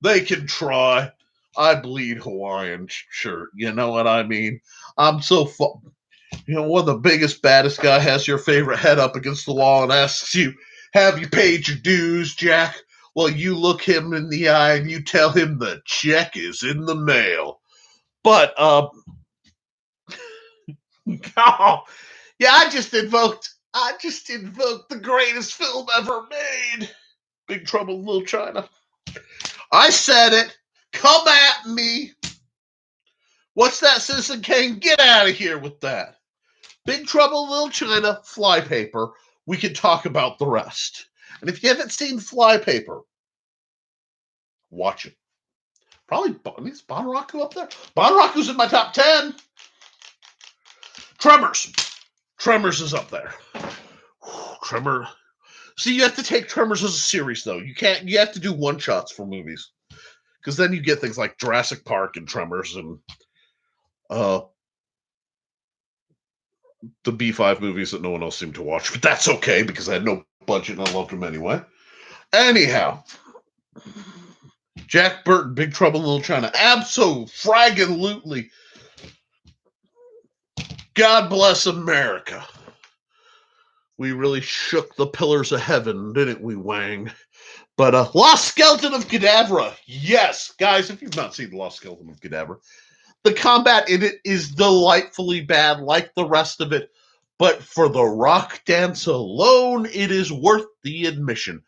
They can try. I bleed Hawaiian shirt. You know what I mean? I'm so one of the biggest, baddest guy has your favorite head up against the wall and asks you, have you paid your dues, Jack? Well, you look him in the eye and you tell him the check is in the mail. But, oh, yeah, I just invoked the greatest film ever made. Big Trouble in Little China. I said it. Come at me. What's that, Citizen Kane? Get out of here with that. Big Trouble in Little China, Flypaper. We can talk about the rest. And if you haven't seen Flypaper, watch it. Probably, is Bonaraku up there? Bonaraku's in my top 10. Tremors. Tremors is up there. Tremor. See, you have to take Tremors as a series, though. You have to do one-shots for movies. Because then you get things like Jurassic Park and Tremors and the B5 movies that no one else seemed to watch. But that's okay, because I had no budget and I loved them anyway. Anyhow, Jack Burton, Big Trouble in Little China. Abso-fraggin-lutely. God bless America. We really shook the pillars of heaven, didn't we, Wang? But Lost Skeleton of Cadavra. Yes, guys, if you've not seen The Lost Skeleton of Cadavra, the combat in it is delightfully bad, like the rest of it. But for the rock dance alone, it is worth the admission.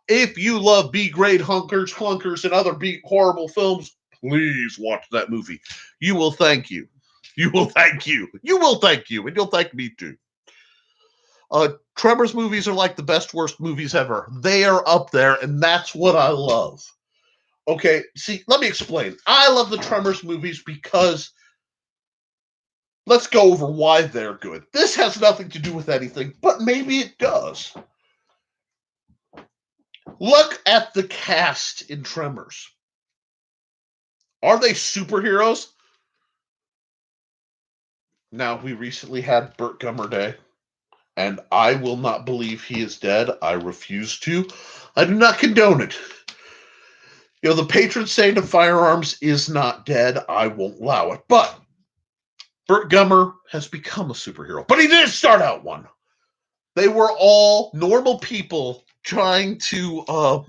If you love B-grade hunkers, clunkers, and other horrible films, please watch that movie. You will thank you. You will thank you. You will thank you, and you'll thank me too. Tremors movies are like the best, worst movies ever. They are up there, and that's what I love. Okay, see, let me explain. I love the Tremors movies because let's go over why they're good. This has nothing to do with anything, but maybe it does. Look at the cast in Tremors. Are they superheroes? Now, we recently had Burt Gummer Day. and I will not believe he is dead. I refuse to. I do not condone it. The patron saint of firearms is not dead. I won't allow it. But Burt Gummer has become a superhero. But he didn't start out one. They were all normal people trying to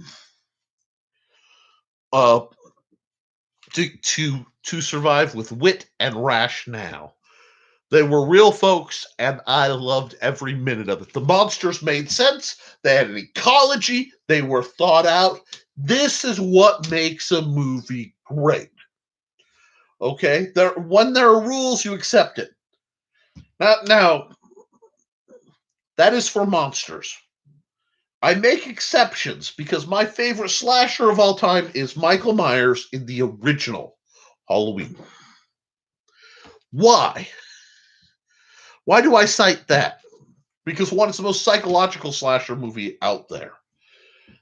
survive with wit and rationale. They were real folks, and I loved every minute of it. The monsters made sense. They had an ecology. They were thought out. This is what makes a movie great. Okay? When there are rules, you accept it. Now, that is for monsters. I make exceptions because my favorite slasher of all time is Michael Myers in the original Halloween. Why? Why do I cite that? Because one, it's the most psychological slasher movie out there.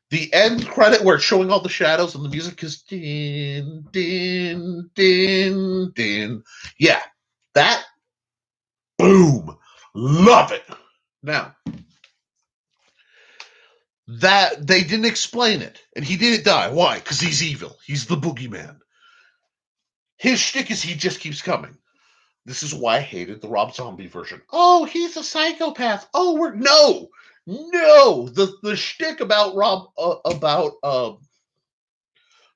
The end credit where it's showing all the shadows and the music is din, din, din, din. Yeah, that, boom, love it. Now, that they didn't explain it, and he didn't die. Why? Because he's evil. He's the boogeyman. His shtick is he just keeps coming. This is why I hated the Rob Zombie version. Oh, he's a psychopath. Oh, no. The shtick about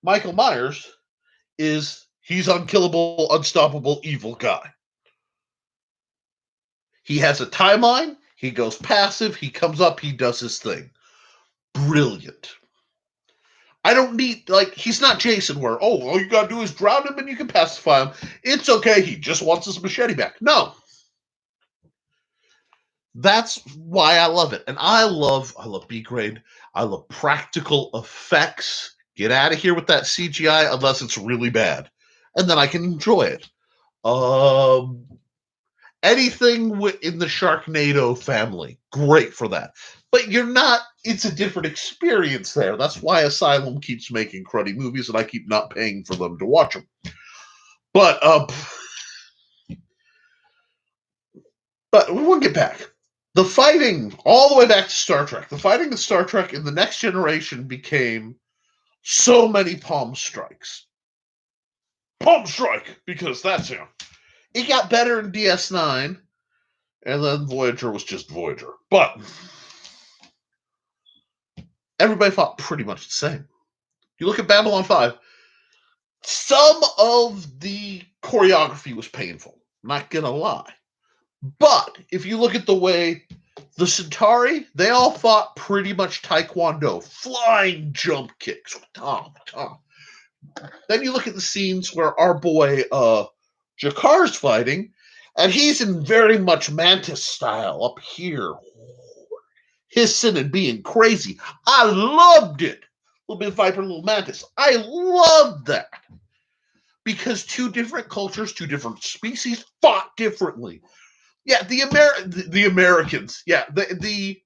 Michael Myers is he's unkillable, unstoppable, evil guy. He has a timeline. He goes passive. He comes up. He does his thing. Brilliant. I don't need, he's not Jason where, all you gotta do is drown him and you can pacify him. It's okay, he just wants his machete back. No. That's why I love it. And I love B grade. I love practical effects. Get out of here with that CGI unless it's really bad. And then I can enjoy it. Anything in the Sharknado family, great for that. But it's a different experience there. That's why Asylum keeps making cruddy movies and I keep not paying for them to watch them. But we won't get back. The fighting, all the way back to Star Trek, the fighting in Star Trek in the Next Generation became so many palm strikes. Palm strike, because that's him. It got better in DS9, and then Voyager was just Voyager. But everybody fought pretty much the same. You look at Babylon 5, some of the choreography was painful. I'm not going to lie. But if you look at the way the Centauri, they all fought pretty much Taekwondo, flying jump kicks. Then you look at the scenes where our boy Jakar's fighting, and he's in very much Mantis style up here, hissing and being crazy. I loved it. A little bit of Viper, a little Mantis. I loved that. Because two different cultures, two different species fought differently. Yeah, the Americans. Yeah, the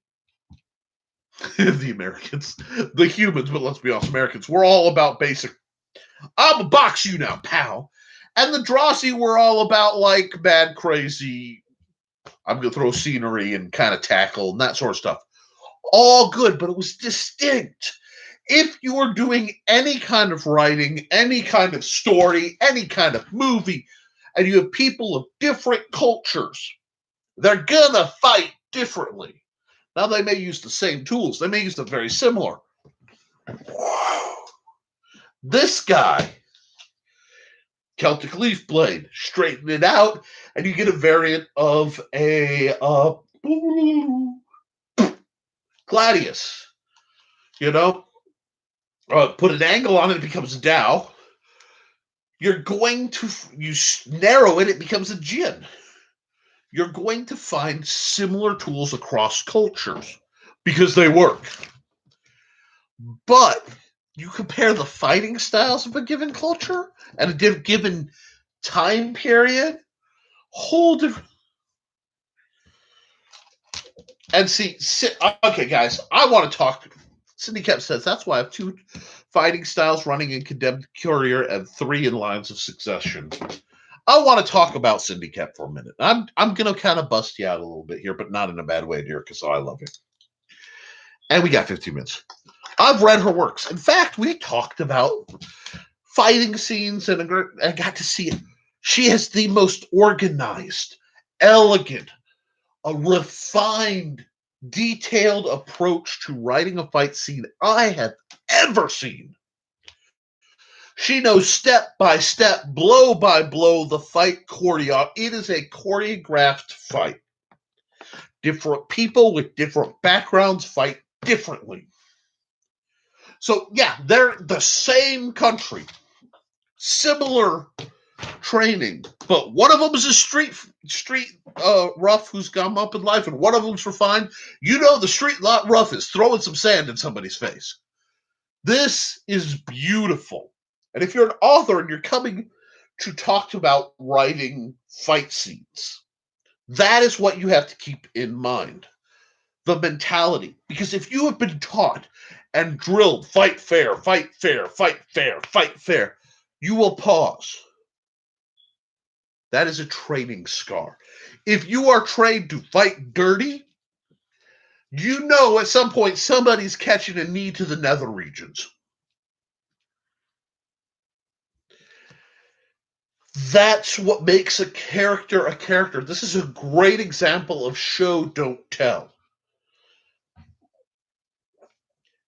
Americans. The humans, but let's be honest, Americans. We're all about basic. I'm gonna box you now, pal. And the Drazi were all about bad, crazy. I'm gonna throw scenery and kind of tackle and that sort of stuff. All good, but it was distinct. If you were doing any kind of writing, any kind of story, any kind of movie, and you have people of different cultures, they're gonna fight differently. Now they may use the same tools. They may use them very similar. This guy, Celtic Leaf Blade, straighten it out, and you get a variant of a Gladius. Put an angle on it, it becomes a Dao. You narrow it, it becomes a Jin. You're going to find similar tools across cultures because they work. But you compare the fighting styles of a given culture and a given time period, whole different. And see, okay, guys, I want to talk. Cindy Kemp says that's why I have 2 fighting styles running in Condemned Courier and 3 in Lines of Succession. I want to talk about Cindy Cap for a minute. I'm going to kind of bust you out a little bit here, but not in a bad way, dear, because I love you. And we got 15 minutes. I've read her works. In fact, we talked about fighting scenes, and I got to see it. She has the most organized, elegant, a refined, detailed approach to writing a fight scene I have ever seen. She knows step by step, blow by blow, the fight choreo. It is a choreographed fight. Different people with different backgrounds fight differently. So, yeah, they're the same country, similar training, but one of them is a street rough who's gone up in life, and one of them's refined. You know, the street rough is throwing some sand in somebody's face. This is beautiful. And if you're an author and you're coming to talk about writing fight scenes, that is what you have to keep in mind. The mentality. Because if you have been taught and drilled, fight fair, fight fair, fight fair, fight fair, you will pause. That is a training scar. If you are trained to fight dirty, you know at some point somebody's catching a knee to the nether regions. That's what makes a character a character. This is a great example of show, don't tell.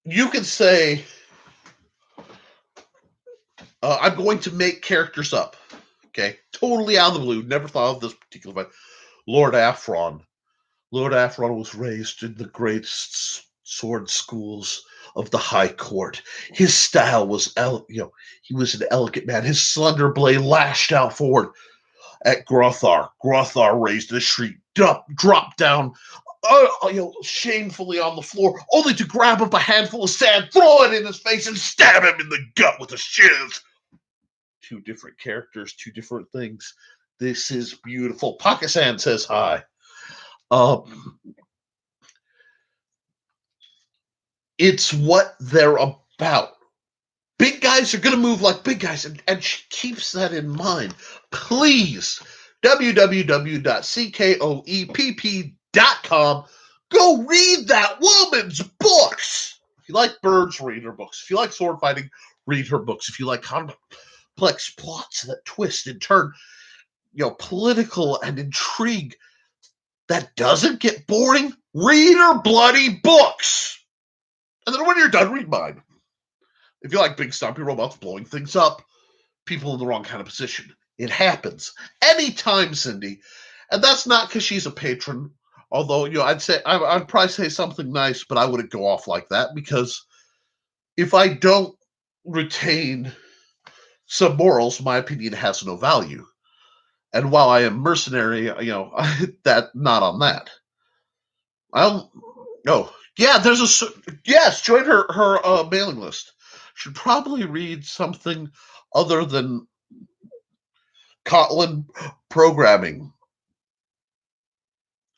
You can say, I'm going to make characters up. Okay, totally out of the blue. Never thought of this particular fight. Lord Afron. Lord Afron was raised in the greatest sword schools of the High Court. His style was, he was an elegant man. His slender blade lashed out forward at Grothar. Grothar raised the shriek, dropped down, shamefully on the floor, only to grab up a handful of sand, throw it in his face, and stab him in the gut with a shiv. Two different characters, two different things. This is beautiful. Pocket Sand says hi. It's what they're about. Big guys are going to move like big guys, and she keeps that in mind. Please, www.kOEPP.com. Go read that woman's books. If you like birds, read her books. If you like sword fighting, read her books. If you like complex plots that twist and turn, political and intrigue that doesn't get boring, read her bloody books. And then when you're done, read mine. If you like big stumpy robots blowing things up, people in the wrong kind of position, it happens anytime, Cindy. And that's not because she's a patron. Although, I'd probably say something nice, but I wouldn't go off like that, because if I don't retain some morals, my opinion has no value. And while I am mercenary, that not on that. Join her mailing list. Should probably read something other than Kotlin programming.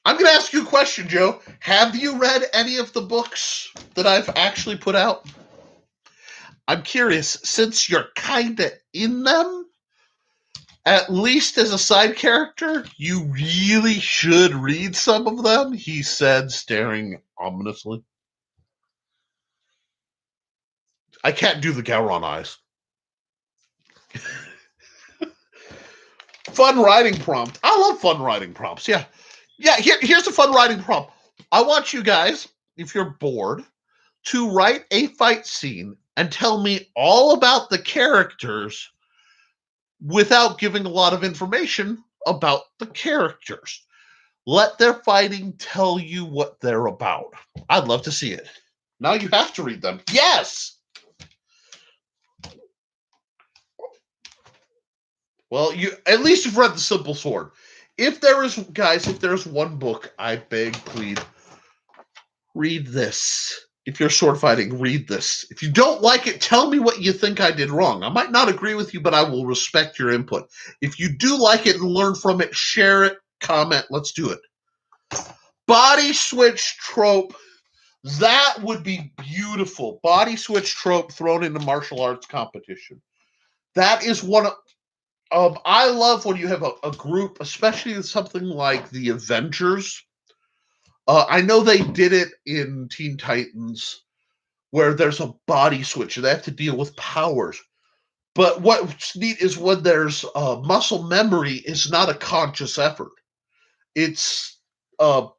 I'm going to ask you a question, Joe. Have you read any of the books that I've actually put out? I'm curious, since you're kind of in them, at least as a side character, you really should read some of them, he said, staring ominously. I can't do the Gowron eyes. Fun writing prompt. I love fun writing prompts. Yeah. Here's a fun writing prompt. I want you guys, if you're bored, to write a fight scene and tell me all about the characters without giving a lot of information about the characters. Let their fighting tell you what they're about. I'd love to see it. Now you have to read them. Yes! Well, at least you've read The Simple Sword. If there's one book, I beg, plead, read this. If you're sword fighting, read this. If you don't like it, tell me what you think I did wrong. I might not agree with you, but I will respect your input. If you do like it and learn from it, share it, comment, let's do it. Body switch trope. That would be beautiful. Body switch trope thrown into martial arts competition. That is one of... I love when you have a group, especially something like the Avengers. I know they did it in Teen Titans, where there's a body switch and they have to deal with powers. But what's neat is when there's muscle memory is not a conscious effort. It's they're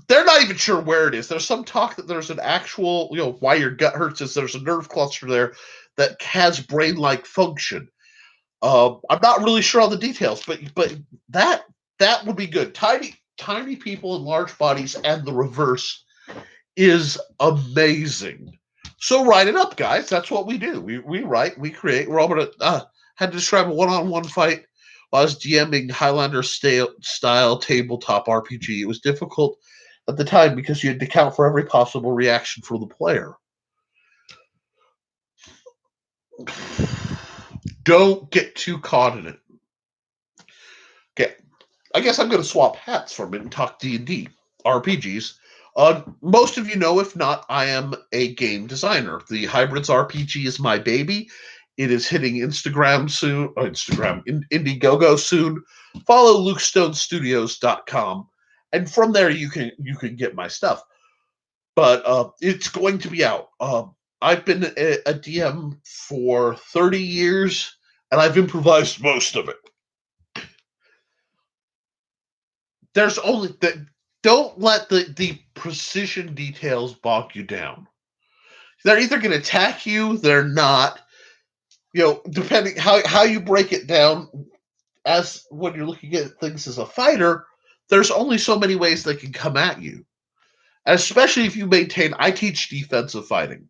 not even sure where it is. There's some talk that there's an actual, why your gut hurts is there's a nerve cluster there that has brain-like function. I'm not really sure on the details, but that would be good. Tiny people in large bodies and the reverse is amazing. So write it up, guys. That's what we do. We write, we create. We're all gonna had to describe a one-on-one fight while I was DMing Highlander style tabletop RPG. It was difficult at the time because you had to count for every possible reaction from the player. Don't get too caught in it. Okay, I guess I'm going to swap hats for a minute and talk D&D, RPGs. Most of you know, if not, I am a game designer. The Hybrids RPG is my baby. It is hitting Indiegogo soon. Follow LukeStoneStudios.com, and from there you can get my stuff. But it's going to be out. I've been a DM for 30 years, and I've improvised most of it. There's only that. Don't let the precision details bog you down. They're either going to attack you, they're not. Depending how you break it down, as when you're looking at things as a fighter, there's only so many ways they can come at you. Especially if you maintain. I teach defensive fighting.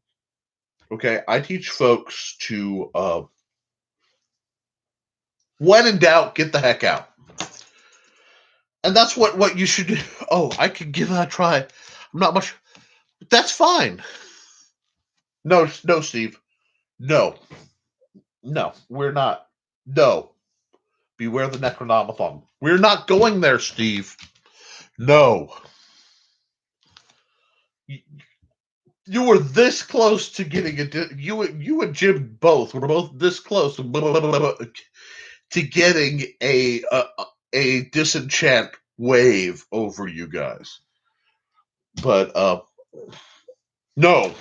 Okay, I teach folks to, when in doubt, get the heck out. And that's what you should do. Oh, I could give that a try. I'm not much. That's fine. No, Steve. No, we're not. No. Beware the Necronomicon. We're not going there, Steve. No. You were this close to getting you and Jim both were both this close to getting a disenchant wave over you guys. But no.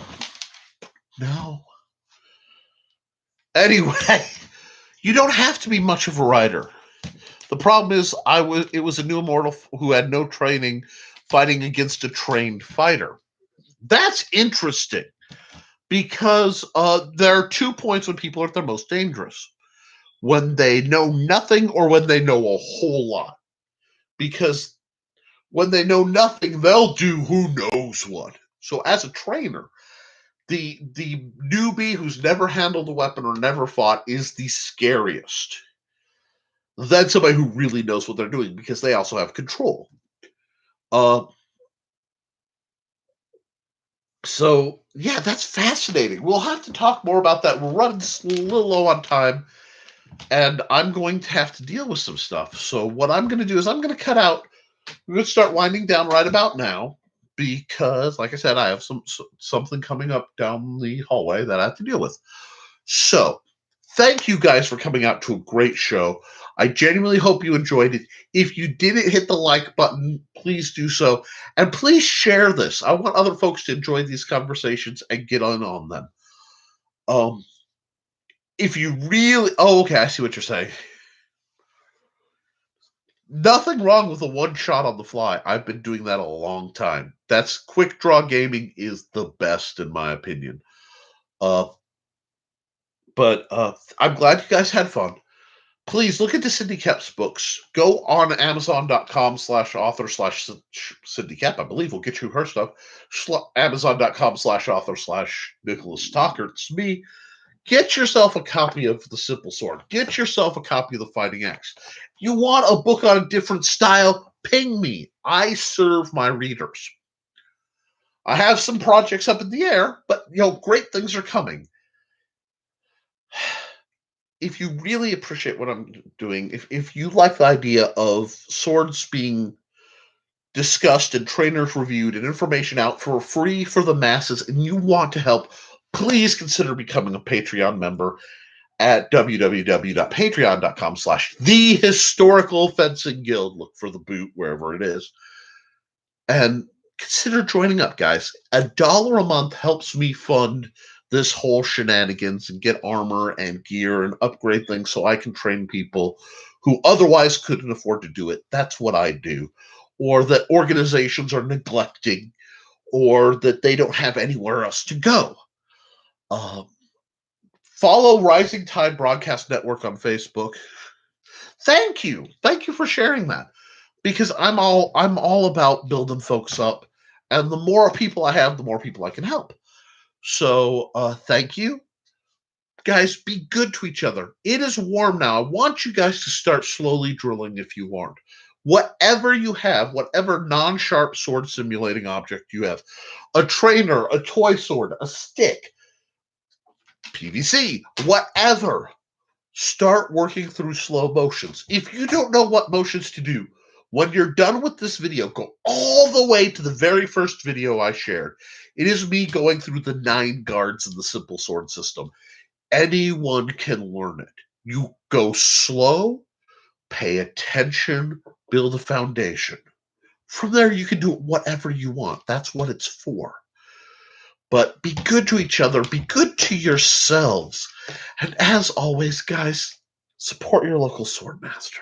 Anyway, you don't have to be much of a writer. The problem is it was a new immortal who had no training fighting against a trained fighter. That's interesting because there are 2 points when people are at their most dangerous. When they know nothing or when they know a whole lot. Because when they know nothing, they'll do who knows what. So as a trainer, the newbie who's never handled a weapon or never fought is the scariest. Then somebody who really knows what they're doing because they also have control. So, yeah, that's fascinating. We'll have to talk more about that. We're running a little low on time, and I'm going to have to deal with some stuff. So what I'm going to do is I'm going to cut out. We're going to start winding down right about now because, like I said, I have something coming up down the hallway that I have to deal with. So, thank you guys for coming out to a great show. I genuinely hope you enjoyed it. If you didn't hit the like button, please do so. And please share this. I want other folks to enjoy these conversations and get on them. If you really... Oh, okay, I see what you're saying. Nothing wrong with a one-shot on the fly. I've been doing that a long time. That's quick draw gaming is the best, in my opinion. But I'm glad you guys had fun. Please look into Cindy Kep's books. Go on Amazon.com/author/Cindy Kep. I believe will get you her stuff. Amazon.com/author/Nicholas Stockert. It's me. Get yourself a copy of The Simple Sword. Get yourself a copy of The Fighting Axe. You want a book on a different style? Ping me. I serve my readers. I have some projects up in the air, but great things are coming. If you really appreciate what I'm doing, if you like the idea of swords being discussed and trainers reviewed and information out for free for the masses, and you want to help, please consider becoming a Patreon member. at www.patreon.com/thehistoricalfencingguild. Look for the boot wherever it is. And consider joining up, guys. $1 a month helps me fund this whole shenanigans and get armor and gear and upgrade things so I can train people who otherwise couldn't afford to do it. That's what I do. Or that organizations are neglecting, or that they don't have anywhere else to go. Follow Rising Tide Broadcast Network on Facebook. Thank you for sharing that, because I'm all about building folks up, and the more people I have, the more people I can help. So thank you, guys. Be good to each other. It is warm now. I want you guys to start slowly drilling if you aren't. Whatever you have, whatever non-sharp sword simulating object you have, a trainer, a toy sword, a stick, PVC, whatever, start working through slow motions. If you don't know what motions to do, when you're done with this video, go all the way to the very first video I shared. It is me going through the 9 guards in the simple sword system. Anyone can learn it. You go slow, pay attention, build a foundation. From there, you can do whatever you want. That's what it's for. But be good to each other. Be good to yourselves. And as always, guys, support your local sword master.